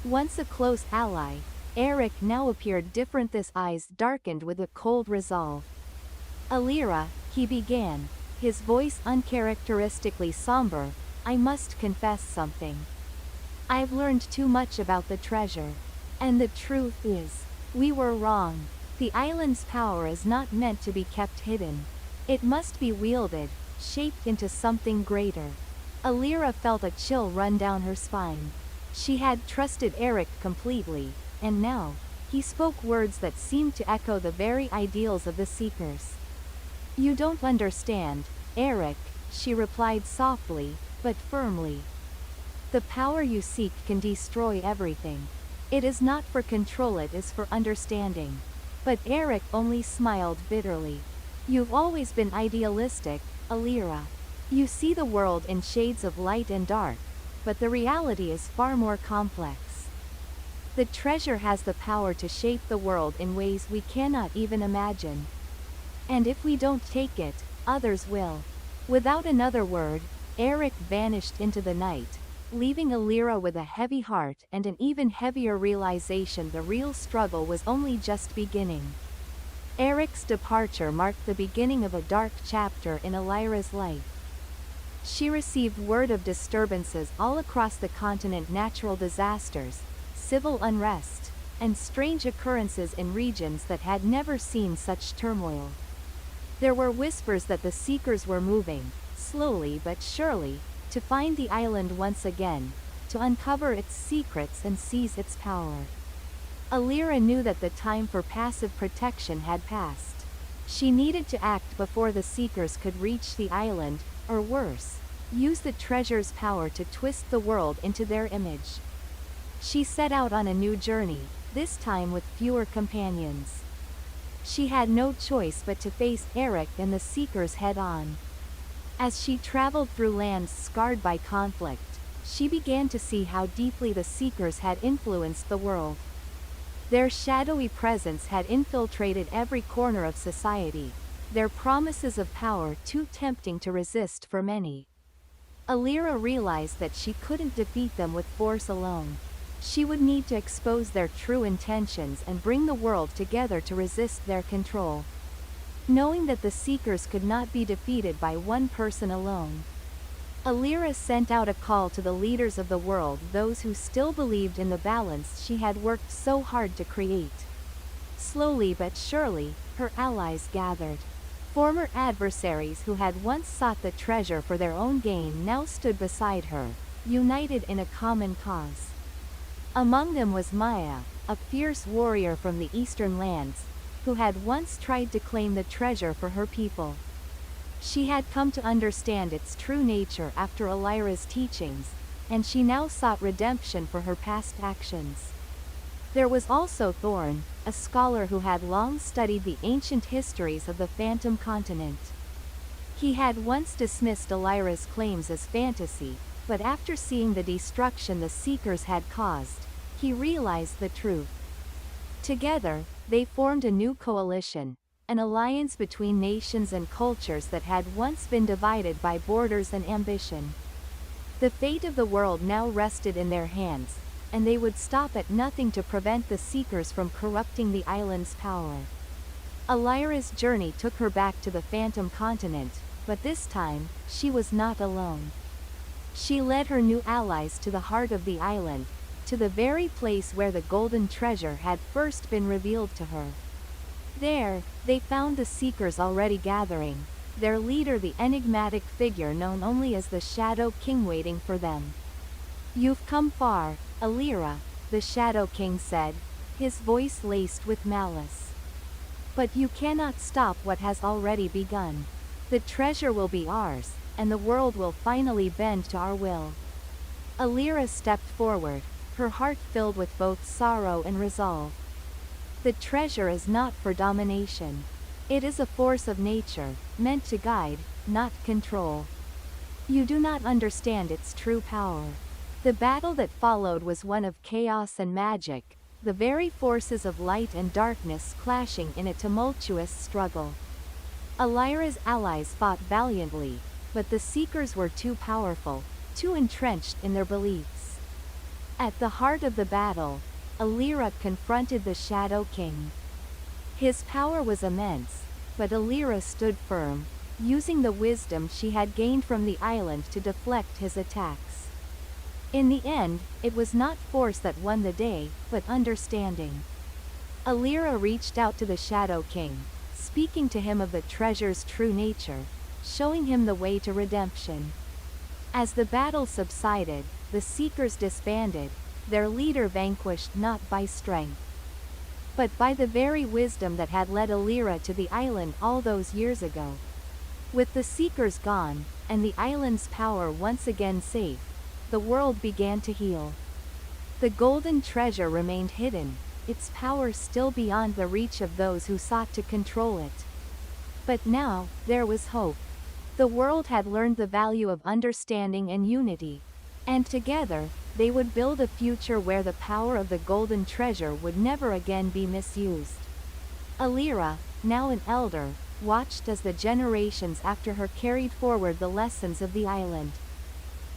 Once a close ally, Eric now appeared different, his eyes darkened with a cold resolve. "Alira," he began, his voice uncharacteristically somber, "I must confess something. I've learned too much about the treasure. And the truth is, we were wrong. The island's power is not meant to be kept hidden. It must be wielded, shaped into something greater." Alira felt a chill run down her spine. She had trusted Eric completely, and now, he spoke words that seemed to echo the very ideals of the Seekers. "You don't understand, Eric," she replied softly, but firmly. "The power you seek can destroy everything. It is not for control, it is for understanding." But Eric only smiled bitterly. "You've always been idealistic, Alira. You see the world in shades of light and dark, but the reality is far more complex. The treasure has the power to shape the world in ways we cannot even imagine. And if we don't take it, others will." Without another word, Eric vanished into the night, leaving Alira with a heavy heart and an even heavier realization the real struggle was only just beginning. Eric's departure marked the beginning of a dark chapter in Alira's life. She received word of disturbances all across the continent, natural disasters, civil unrest, and strange occurrences in regions that had never seen such turmoil. There were whispers that the Seekers were moving, slowly but surely, to find the island once again, to uncover its secrets and seize its power. Alira knew that the time for passive protection had passed. She needed to act before the Seekers could reach the island, or worse, use the treasure's power to twist the world into their image. She set out on a new journey, this time with fewer companions. She had no choice but to face Eric and the Seekers head-on. As she traveled through lands scarred by conflict, she began to see how deeply the Seekers had influenced the world. Their shadowy presence had infiltrated every corner of society, their promises of power too tempting to resist for many. Alira realized that she couldn't defeat them with force alone. She would need to expose their true intentions and bring the world together to resist their control. Knowing that the Seekers could not be defeated by one person alone, Alira sent out a call to the leaders of the world, those who still believed in the balance she had worked so hard to create. Slowly but surely, her allies gathered. Former adversaries who had once sought the treasure for their own gain now stood beside her, united in a common cause. Among them was Maya, a fierce warrior from the eastern lands, who had once tried to claim the treasure for her people. She had come to understand its true nature after Elira's teachings, and she now sought redemption for her past actions. There was also Thorn, a scholar who had long studied the ancient histories of the Phantom Continent. He had once dismissed Elira's claims as fantasy, but after seeing the destruction the Seekers had caused, he realized the truth. Together, they formed a new coalition, an alliance between nations and cultures that had once been divided by borders and ambition. The fate of the world now rested in their hands, and they would stop at nothing to prevent the Seekers from corrupting the island's power. Elira's journey took her back to the Phantom Continent, but this time, she was not alone. She led her new allies to the heart of the island, to the very place where the golden treasure had first been revealed to her. There, they found the Seekers already gathering, their leader the enigmatic figure known only as the Shadow King waiting for them. "You've come far, Elira," the Shadow King said, his voice laced with malice. "But you cannot stop what has already begun. The treasure will be ours, and the world will finally bend to our will." Elira stepped forward, her heart filled with both sorrow and resolve. "The treasure is not for domination. It is a force of nature, meant to guide, not control. You do not understand its true power." The battle that followed was one of chaos and magic, the very forces of light and darkness clashing in a tumultuous struggle. Elira's allies fought valiantly, but the Seekers were too powerful, too entrenched in their beliefs. At the heart of the battle, Elira confronted the Shadow King. His power was immense, but Elira stood firm, using the wisdom she had gained from the island to deflect his attacks. In the end, it was not force that won the day, but understanding. Elira reached out to the Shadow King, speaking to him of the treasure's true nature, showing him the way to redemption. As the battle subsided, the Seekers disbanded, their leader vanquished not by strength, but by the very wisdom that had led Elira to the island all those years ago. With the Seekers gone, and the island's power once again safe, the world began to heal. The golden treasure remained hidden, its power still beyond the reach of those who sought to control it. But now, there was hope. The world had learned the value of understanding and unity, and together, they would build a future where the power of the golden treasure would never again be misused. Elira, now an elder, watched as the generations after her carried forward the lessons of the island.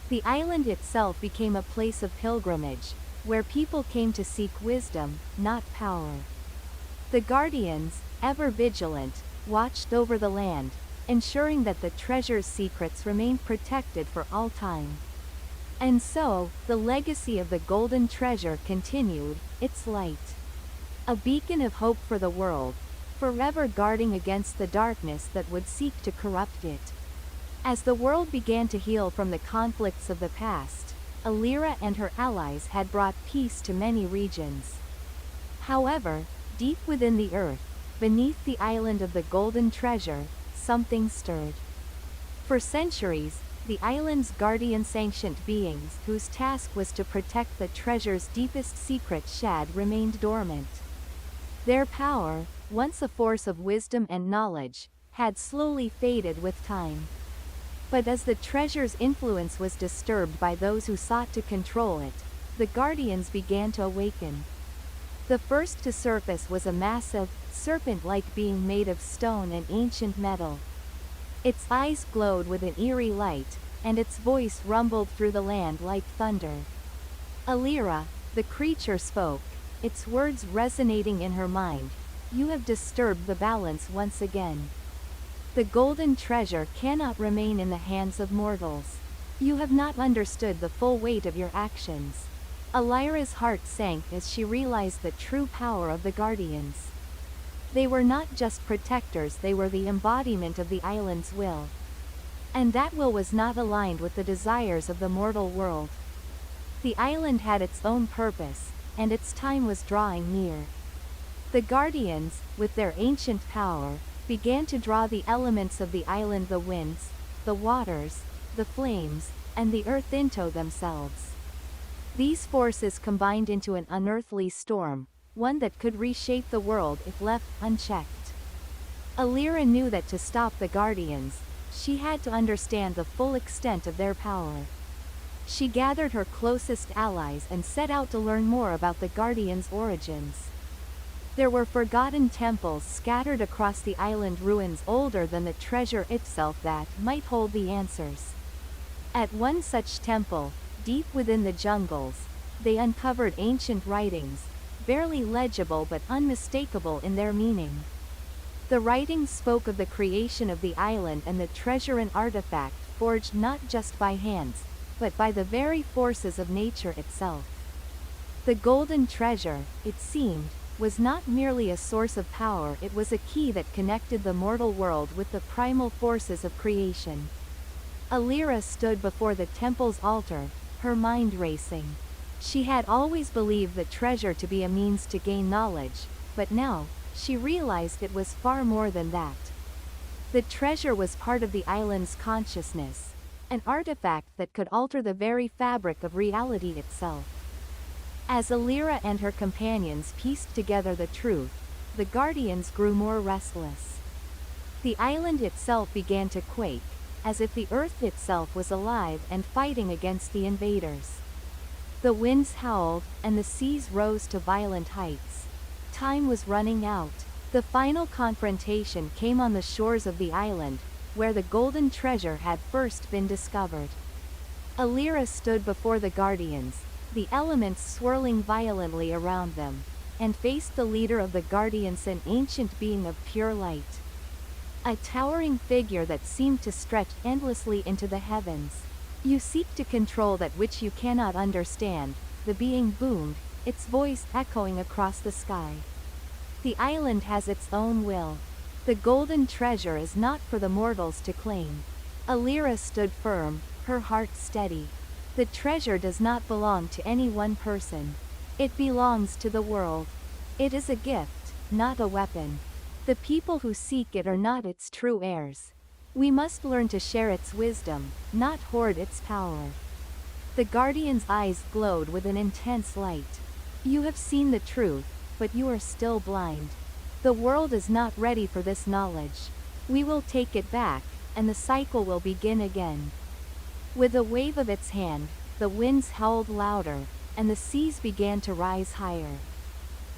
The island itself became a place of pilgrimage, where people came to seek wisdom, not power. The guardians, ever vigilant, watched over the land, ensuring that the treasure's secrets remained protected for all time. And so, the legacy of the golden treasure continued, its light, a beacon of hope for the world, forever guarding against the darkness that would seek to corrupt it. As the world began to heal from the conflicts of the past, Elira and her allies had brought peace to many regions. However, deep within the earth, beneath the island of the golden treasure, something stirred. For centuries, the island's guardian sentient beings, whose task was to protect the treasure's deepest secret shad, remained dormant. Their power, once a force of wisdom and knowledge, had slowly faded with time. But as the treasure's influence was disturbed by those who sought to control it, the guardians began to awaken. The first to surface was a massive, serpent-like being made of stone and ancient metal. Its eyes glowed with an eerie light, and its voice rumbled through the land like thunder. "Elira," the creature spoke, its words resonating in her mind, "you have disturbed the balance once again. The golden treasure cannot remain in the hands of mortals. You have not understood the full weight of your actions." Elira's heart sank as she realized the true power of the guardians. They were not just protectors, they were the embodiment of the island's will. And that will was not aligned with the desires of the mortal world. The island had its own purpose, and its time was drawing near. The guardians, with their ancient power, began to draw the elements of the island, the winds, the waters, the flames, and the earth into themselves. These forces combined into an unearthly storm, one that could reshape the world if left unchecked. Alira knew that to stop the guardians, she had to understand the full extent of their power. She gathered her closest allies and set out to learn more about the guardians' origins. There were forgotten temples scattered across the island, ruins older than the treasure itself that might hold the answers. At one such temple, deep within the jungles, they uncovered ancient writings, barely legible but unmistakable in their meaning. The writings spoke of the creation of the island and the treasure, an artifact forged not just by hands, but by the very forces of nature itself. The golden treasure, it seemed, was not merely a source of power, it was a key that connected the mortal world with the primal forces of creation. Alira stood before the temple's altar, her mind racing. She had always believed the treasure to be a means to gain knowledge, but now, she realized it was far more than that. The treasure was part of the island's consciousness, an artifact that could alter the very fabric of reality itself. As Alira and her companions pieced together the truth, the guardians grew more restless. The island itself began to quake, as if the earth itself was alive and fighting against the invaders. The winds howled, and the seas rose to violent heights. Time was running out. The final confrontation came on the shores of the island, where the golden treasure had first been discovered. Alira stood before the guardians, the elements swirling violently around them, and faced the leader of the guardians, an ancient being of pure light. A towering figure that seemed to stretch endlessly into the heavens. "You seek to control that which you cannot understand," the being boomed, its voice echoing across the sky. "The island has its own will. The golden treasure is not for the mortals to claim." Alira stood firm, her heart steady. The treasure does not belong to any one person. It belongs to the world. It is a gift, not a weapon. The people who seek it are not its true heirs. We must learn to share its wisdom, not hoard its power. The guardian's eyes glowed with an intense light. "You have seen the truth, but you are still blind. The world is not ready for this knowledge. We will take it back, and the cycle will begin again." With a wave of its hand, the winds howled louder, and the seas began to rise higher.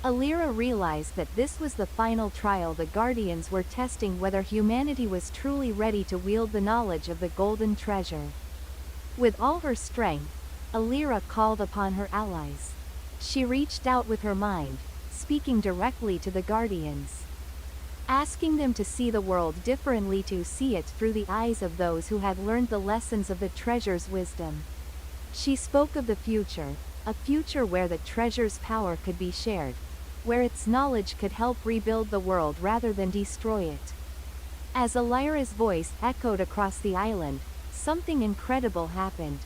Alira realized that this was the final trial. The guardians were testing whether humanity was truly ready to wield the knowledge of the golden treasure. With all her strength, Alira called upon her allies. She reached out with her mind, speaking directly to the guardians, asking them to see the world differently, to see it through the eyes of those who had learned the lessons of the treasure's wisdom. She spoke of the future, a future where the treasure's power could be shared, where its knowledge could help rebuild the world rather than destroy it. As Alira's voice echoed across the island, something incredible happened.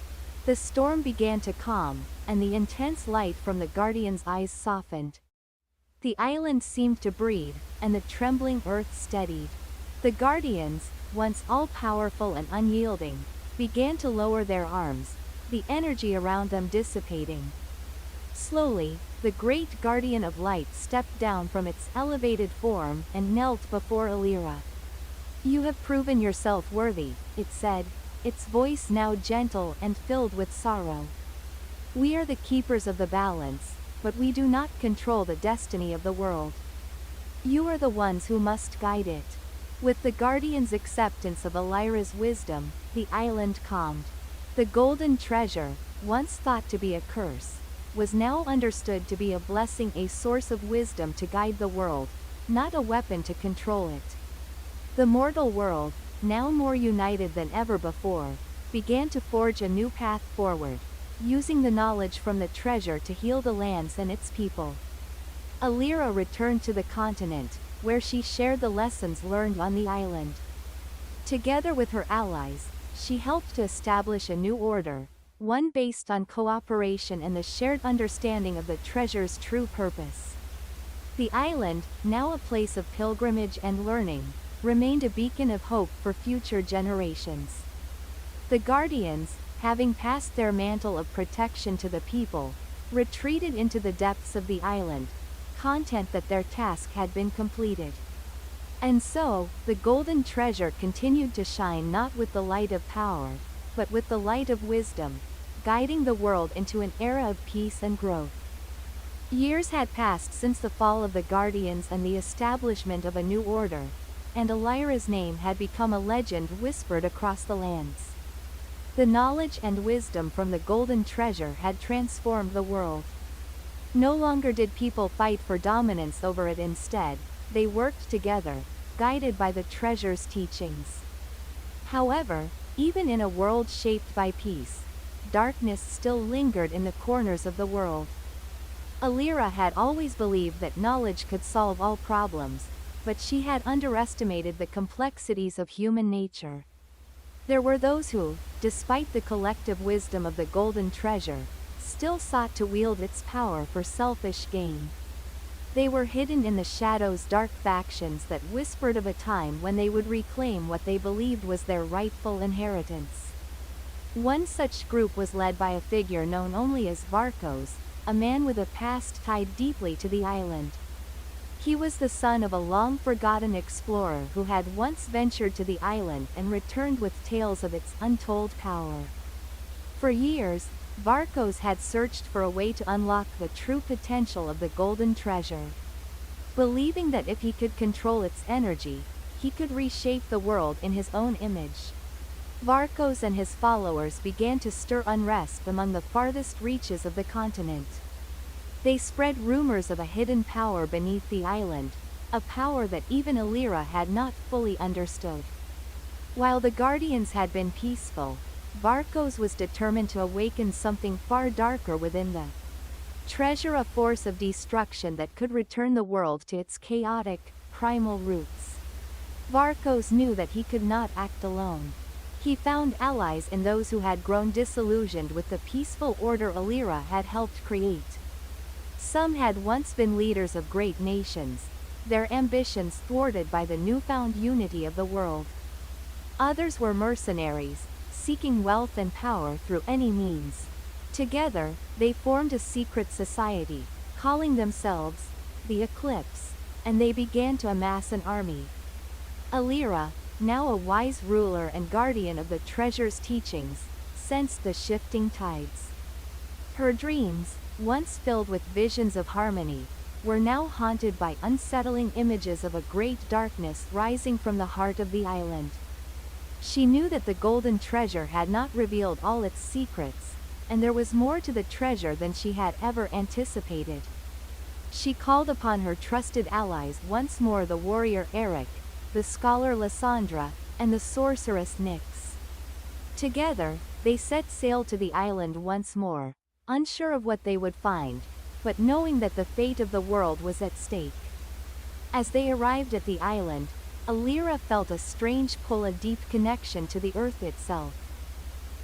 The storm began to calm, and the intense light from the guardian's eyes softened. The island seemed to breathe, and the trembling earth steadied. The guardians, once all-powerful and unyielding, began to lower their arms, the energy around them dissipating. Slowly, the great guardian of light stepped down from its elevated form and knelt before Alira. "You have proven yourself worthy," it said, its voice now gentle and filled with sorrow. "We are the keepers of the balance, but we do not control the destiny of the world. You are the ones who must guide it." With the guardian's acceptance of Alira's wisdom, the island calmed. The golden treasure, once thought to be a curse, was now understood to be a blessing, a source of wisdom to guide the world, not a weapon to control it. The mortal world, now more united than ever before, began to forge a new path forward, using the knowledge from the treasure to heal the lands and its people. Alira returned to the continent, where she shared the lessons learned on the island. Together with her allies, she helped to establish a new order, one based on cooperation and the shared understanding of the treasure's true purpose. The island, now a place of pilgrimage and learning, remained a beacon of hope for future generations. The guardians, having passed their mantle of protection to the people, retreated into the depths of the island, content that their task had been completed. And so, the golden treasure continued to shine not with the light of power, but with the light of wisdom, guiding the world into an era of peace and growth. Years had passed since the fall of the Guardians and the establishment of a new order, and Elira's name had become a legend whispered across the lands. The knowledge and wisdom from the golden treasure had transformed the world. No longer did people fight for dominance over it. Instead, they worked together, guided by the treasure's teachings. However, even in a world shaped by peace, darkness still lingered in the corners of the world. Elira had always believed that knowledge could solve all problems, but she had underestimated the complexities of human nature. There were those who, despite the collective wisdom of the golden treasure, still sought to wield its power for selfish gain. They were hidden in the shadows, dark factions that whispered of a time when they would reclaim what they believed was their rightful inheritance. One such group was led by a figure known only as Varkos, a man with a past tied deeply to the island. He was the son of a long-forgotten explorer who had once ventured to the island and returned with tales of its untold power. For years, Varkos had searched for a way to unlock the true potential of the golden treasure. Believing that if he could control its energy, he could reshape the world in his own image. Varkos and his followers began to stir unrest among the farthest reaches of the continent. They spread rumors of a hidden power beneath the island, a power that even Elira had not fully understood. While the Guardians had been peaceful, Varkos was determined to awaken something far darker within the treasure, a force of destruction that could return the world to its chaotic, primal roots. Varkos knew that he could not act alone. He found allies in those who had grown disillusioned with the peaceful order Elira had helped create. Some had once been leaders of great nations, their ambitions thwarted by the newfound unity of the world. Others were mercenaries, seeking wealth and power through any means. Together, they formed a secret society, calling themselves the Eclipse, and they began to amass an army. Elira, now a wise ruler and guardian of the treasure's teachings, sensed the shifting tides. Her dreams, once filled with visions of harmony, were now haunted by unsettling images of a great darkness rising from the heart of the island. She knew that the golden treasure had not revealed all its secrets, and there was more to the treasure than she had ever anticipated. She called upon her trusted allies once more, the warrior Eric, the scholar Lysandra, and the sorceress Nyx. Together, they set sail to the island once more, unsure of what they would find, but knowing that the fate of the world was at stake. As they arrived at the island, Elira felt a strange pull, a deep connection to the earth itself.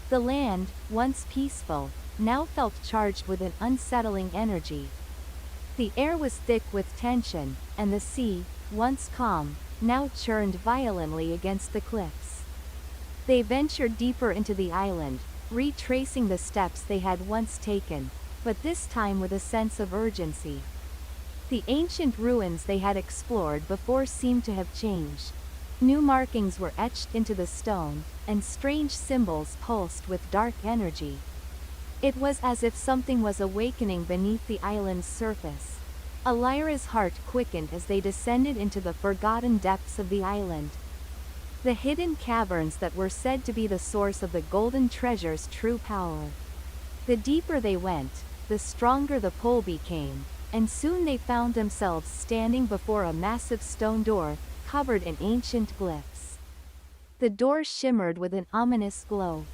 The land, once peaceful, now felt charged with an unsettling energy. The air was thick with tension, and the sea, once calm, now churned violently against the cliffs. They ventured deeper into the island, retracing the steps they had once taken, but this time with a sense of urgency. The ancient ruins they had explored before seemed to have changed. New markings were etched into the stone, and strange symbols pulsed with dark energy. It was as if something was awakening beneath the island's surface. Elira's heart quickened as they descended into the forgotten depths of the island. The hidden caverns that were said to be the source of the golden treasure's true power. The deeper they went, the stronger the pull became, and soon they found themselves standing before a massive stone door, covered in ancient glyphs. The door shimmered with an ominous glow.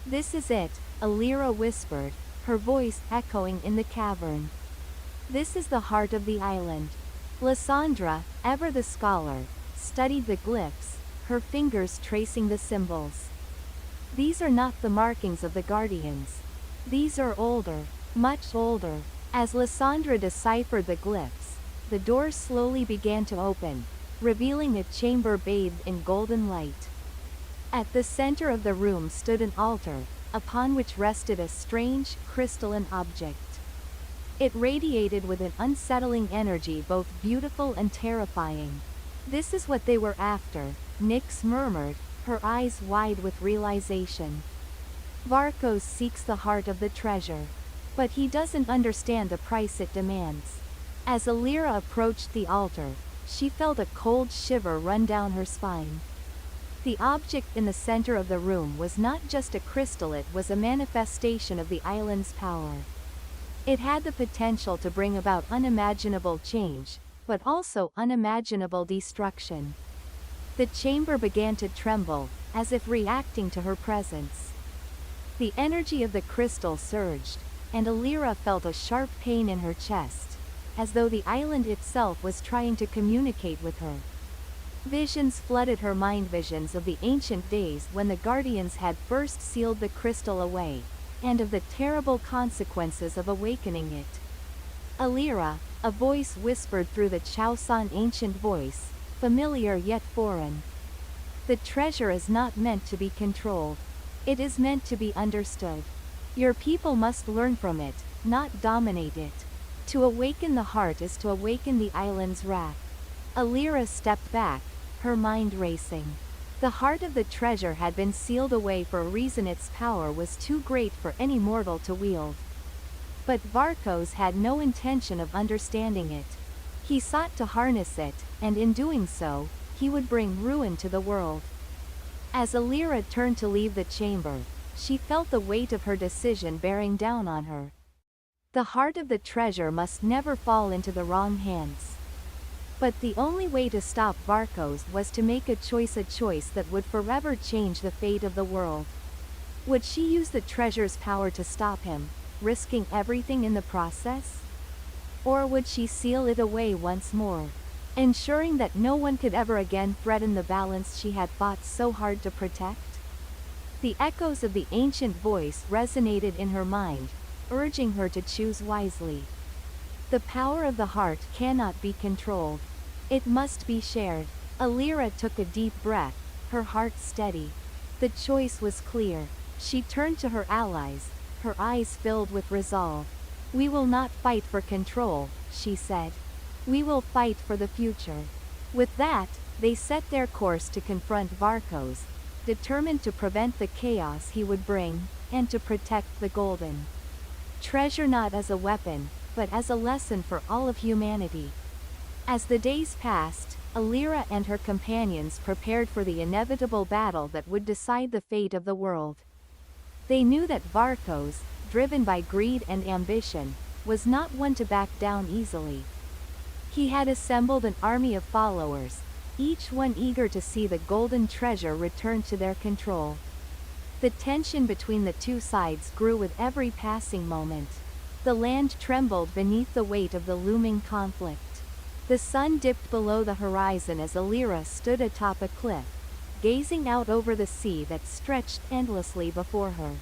"This is it," Elira whispered, her voice echoing in the cavern. "This is the heart of the island." Lysandra, ever the scholar, studied the glyphs, her fingers tracing the symbols. "These are not the markings of the Guardians. These are older, much older. As Lysandra deciphered the glyphs, the door slowly began to open, revealing a chamber bathed in golden light. At the center of the room stood an altar, upon which rested a strange, crystalline object. It radiated with an unsettling energy both beautiful and terrifying. "This is what they were after," Nyx murmured, her eyes wide with realization. "Varkos seeks the heart of the treasure. But he doesn't understand the price it demands." As Alira approached the altar, she felt a cold shiver run down her spine. The object in the center of the room was not just a crystal, it was a manifestation of the island's power. It had the potential to bring about unimaginable change, but also unimaginable destruction. The chamber began to tremble, as if reacting to her presence. The energy of the crystal surged, and Alira felt a sharp pain in her chest, as though the island itself was trying to communicate with her. Visions flooded her mind, visions of the ancient days when the Guardians had first sealed the crystal away, and of the terrible consequences of awakening it. "Alira," a voice whispered through the Chaosan ancient voice, familiar yet foreign. "The treasure is not meant to be controlled. It is meant to be understood. Your people must learn from it, not dominate it. To awaken the heart is to awaken the island's wrath." Alira stepped back, her mind racing. The heart of the treasure had been sealed away for a reason. Its power was too great for any mortal to wield. But Varkos had no intention of understanding it. He sought to harness it, and in doing so, he would bring ruin to the world. As Alira turned to leave the chamber, she felt the weight of her decision bearing down on her. The heart of the treasure must never fall into the wrong hands. But the only way to stop Varkos was to make a choice that would forever change the fate of the world. Would she use the treasure's power to stop him, risking everything in the process? Or would she seal it away once more, ensuring that no one could ever again threaten the balance she had fought so hard to protect? The echoes of the ancient voice resonated in her mind, urging her to choose wisely. The power of the heart cannot be controlled. It must be shared. Alira took a deep breath, her heart steady. The choice was clear. She turned to her allies, her eyes filled with resolve. "We will not fight for control," she said. "We will fight for the future." With that, they set their course to confront Varkos, determined to prevent the chaos he would bring, and to protect the golden treasure not as a weapon, but as a lesson for all of humanity. As the days passed, Alira and her companions prepared for the inevitable battle that would decide the fate of the world. They knew that Varkos, driven by greed and ambition, was not one to back down easily. He had assembled an army of followers, each one eager to see the golden treasure return to their control. The tension between the two sides grew with every passing moment. The land trembled beneath the weight of the looming conflict. The sun dipped below the horizon as Alira stood atop a cliff, gazing out over the sea that stretched endlessly before her.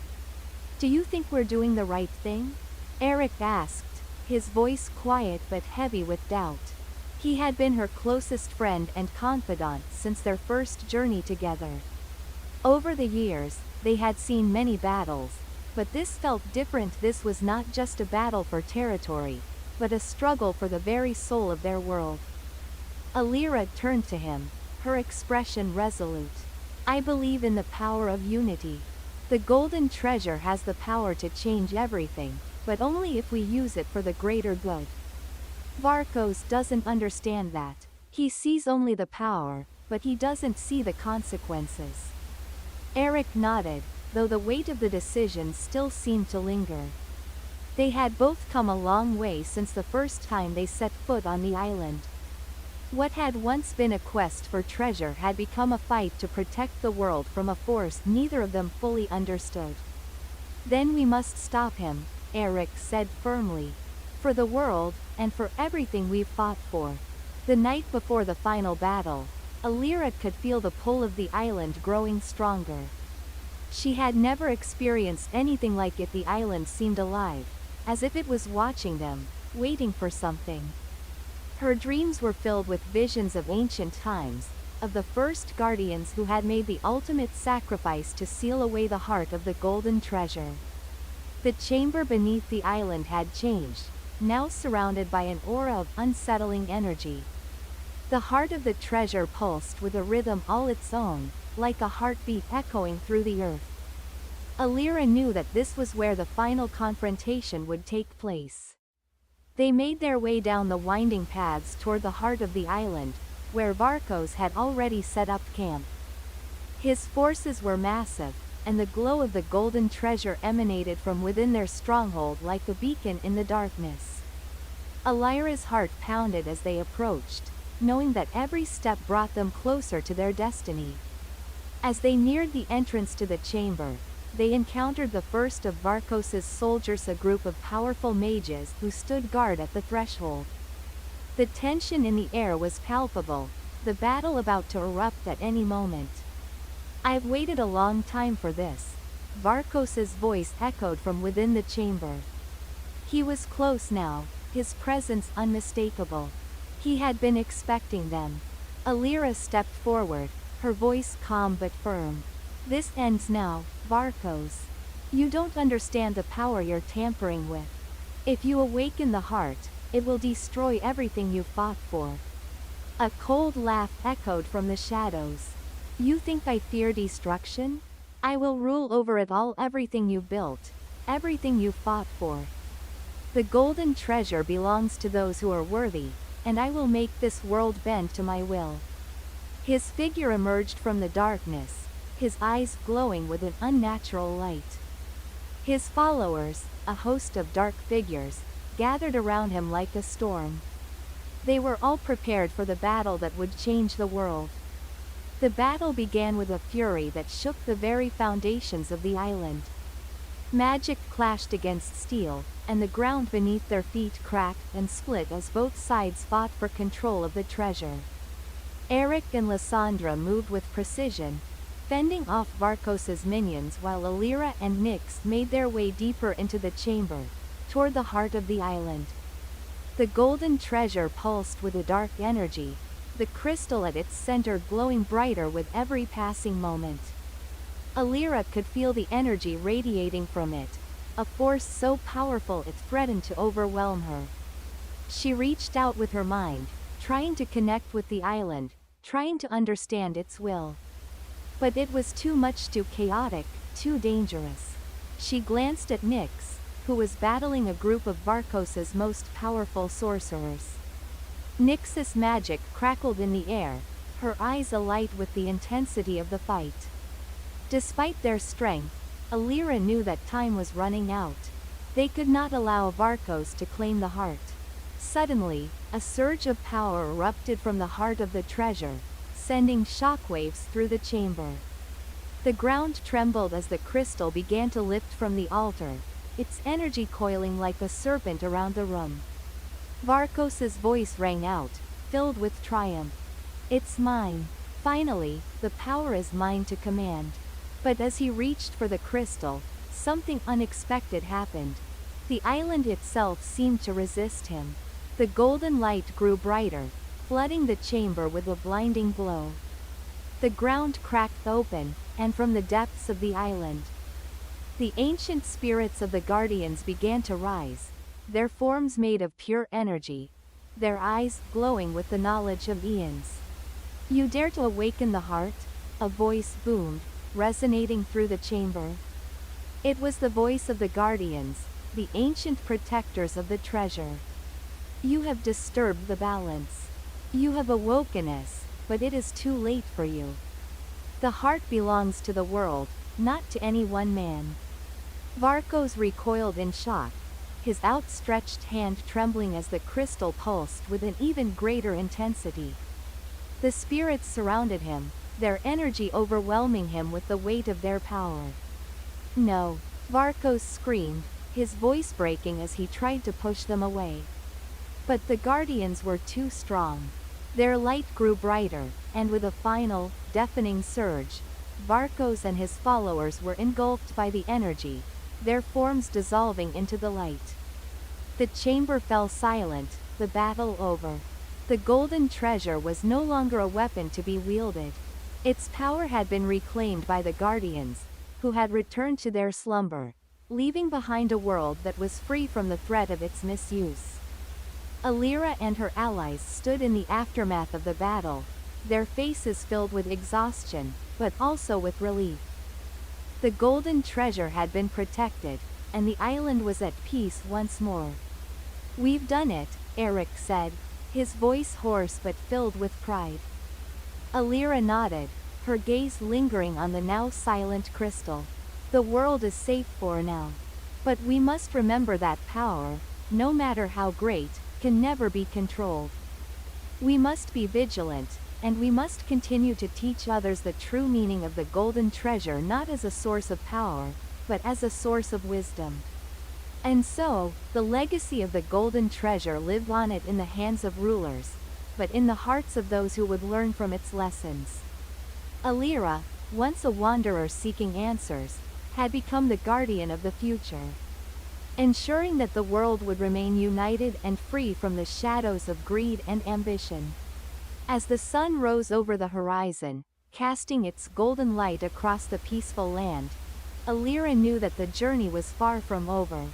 "Do you think we're doing the right thing?" Eric asked, his voice quiet but heavy with doubt. He had been her closest friend and confidant since their first journey together. Over the years, they had seen many battles, but this felt different. This was not just a battle for territory, but a struggle for the very soul of their world. Alira turned to him, her expression resolute. "I believe in the power of unity. The golden treasure has the power to change everything, but only if we use it for the greater good." Varkos doesn't understand that. He sees only the power, but he doesn't see the consequences. Eric nodded, though the weight of the decision still seemed to linger. They had both come a long way since the first time they set foot on the island. What had once been a quest for treasure had become a fight to protect the world from a force neither of them fully understood. "Then we must stop him," Eric said firmly. "For the world, and for everything we've fought for." The night before the final battle, Alira could feel the pull of the island growing stronger. She had never experienced anything like it. The island seemed alive, as if it was watching them, waiting for something. Her dreams were filled with visions of ancient times, of the first guardians who had made the ultimate sacrifice to seal away the heart of the golden treasure. The chamber beneath the island had changed, now surrounded by an aura of unsettling energy. The heart of the treasure pulsed with a rhythm all its own, like a heartbeat echoing through the earth. Alira knew that this was where the final confrontation would take place. They made their way down the winding paths toward the heart of the island, where Varkos had already set up camp. His forces were massive, and the glow of the golden treasure emanated from within their stronghold like a beacon in the darkness. Alira's heart pounded as they approached, knowing that every step brought them closer to their destiny. As they neared the entrance to the chamber, they encountered the first of Varkos's soldiers, a group of powerful mages who stood guard at the threshold. The tension in the air was palpable, the battle about to erupt at any moment. "I've waited a long time for this," Varkos's voice echoed from within the chamber. He was close now, his presence unmistakable. He had been expecting them. Alira stepped forward, her voice calm but firm. "This ends now, Varkos. You don't understand the power you're tampering with. If you awaken the heart, it will destroy everything you fought for." A cold laugh echoed from the shadows. "You think I fear destruction? I will rule over it all, everything you built, everything you fought for. The golden treasure belongs to those who are worthy, and I will make this world bend to my will." His figure emerged from the darkness, his eyes glowing with an unnatural light. His followers, a host of dark figures, gathered around him like a storm. They were all prepared for the battle that would change the world. The battle began with a fury that shook the very foundations of the island. Magic clashed against steel, and the ground beneath their feet cracked and split as both sides fought for control of the treasure. Eric and Lysandra moved with precision, fending off Varkos's minions, while Alira and Nyx made their way deeper into the chamber, toward the heart of the island. The golden treasure pulsed with a dark energy, the crystal at its center glowing brighter with every passing moment. Alira could feel the energy radiating from it, a force so powerful it threatened to overwhelm her. She reached out with her mind, trying to connect with the island, trying to understand its will. But it was too much, too chaotic, too dangerous. She glanced at Nyx, who was battling a group of Varkos's most powerful sorcerers. Nyx's magic crackled in the air, her eyes alight with the intensity of the fight. Despite their strength, Alira knew that time was running out. They could not allow Varkos to claim the heart. Suddenly, a surge of power erupted from the heart of the treasure, sending shockwaves through the chamber. The ground trembled as the crystal began to lift from the altar, its energy coiling like a serpent around the room. Varkos's voice rang out, filled with triumph. "It's mine. Finally, the power is mine to command." But as he reached for the crystal, something unexpected happened. The island itself seemed to resist him. The golden light grew brighter, flooding the chamber with a blinding glow. The ground cracked open, and from the depths of the island, the ancient spirits of the guardians began to rise, their forms made of pure energy, their eyes glowing with the knowledge of eons. "You dare to awaken the heart?" a voice boomed, resonating through the chamber. It was the voice of the guardians, the ancient protectors of the treasure. "You have disturbed the balance. You have awoken us, but it is too late for you. The heart belongs to the world, not to any one man." Varkos recoiled in shock, his outstretched hand trembling as the crystal pulsed with an even greater intensity. The spirits surrounded him, their energy overwhelming him with the weight of their power. "No!" Varkos screamed, his voice breaking as he tried to push them away. But the guardians were too strong. Their light grew brighter, and with a final, deafening surge, Varkos and his followers were engulfed by the energy, their forms dissolving into the light. The chamber fell silent, the battle over. The golden treasure was no longer a weapon to be wielded. Its power had been reclaimed by the guardians, who had returned to their slumber, leaving behind a world that was free from the threat of its misuse. Alira and her allies stood in the aftermath of the battle, their faces filled with exhaustion, but also with relief. The golden treasure had been protected, and the island was at peace once more. "We've done it," Eric said, his voice hoarse but filled with pride. Alira nodded, her gaze lingering on the now silent crystal. "The world is safe for now. But we must remember that power, no matter how great, can never be controlled. We must be vigilant, and we must continue to teach others the true meaning of the golden treasure, not as a source of power, but as a source of wisdom." And so, the legacy of the golden treasure lived on it in the hands of rulers, but in the hearts of those who would learn from its lessons. Alira, once a wanderer seeking answers, had become the guardian of the future, ensuring that the world would remain united and free from the shadows of greed and ambition. As the sun rose over the horizon, casting its golden light across the peaceful land, Alira knew that the journey was far from over.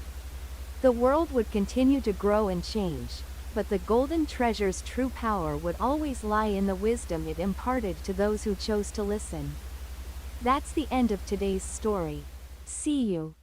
The world would continue to grow and change, but the golden treasure's true power would always lie in the wisdom it imparted to those who chose to listen. That's the end of today's story. See you.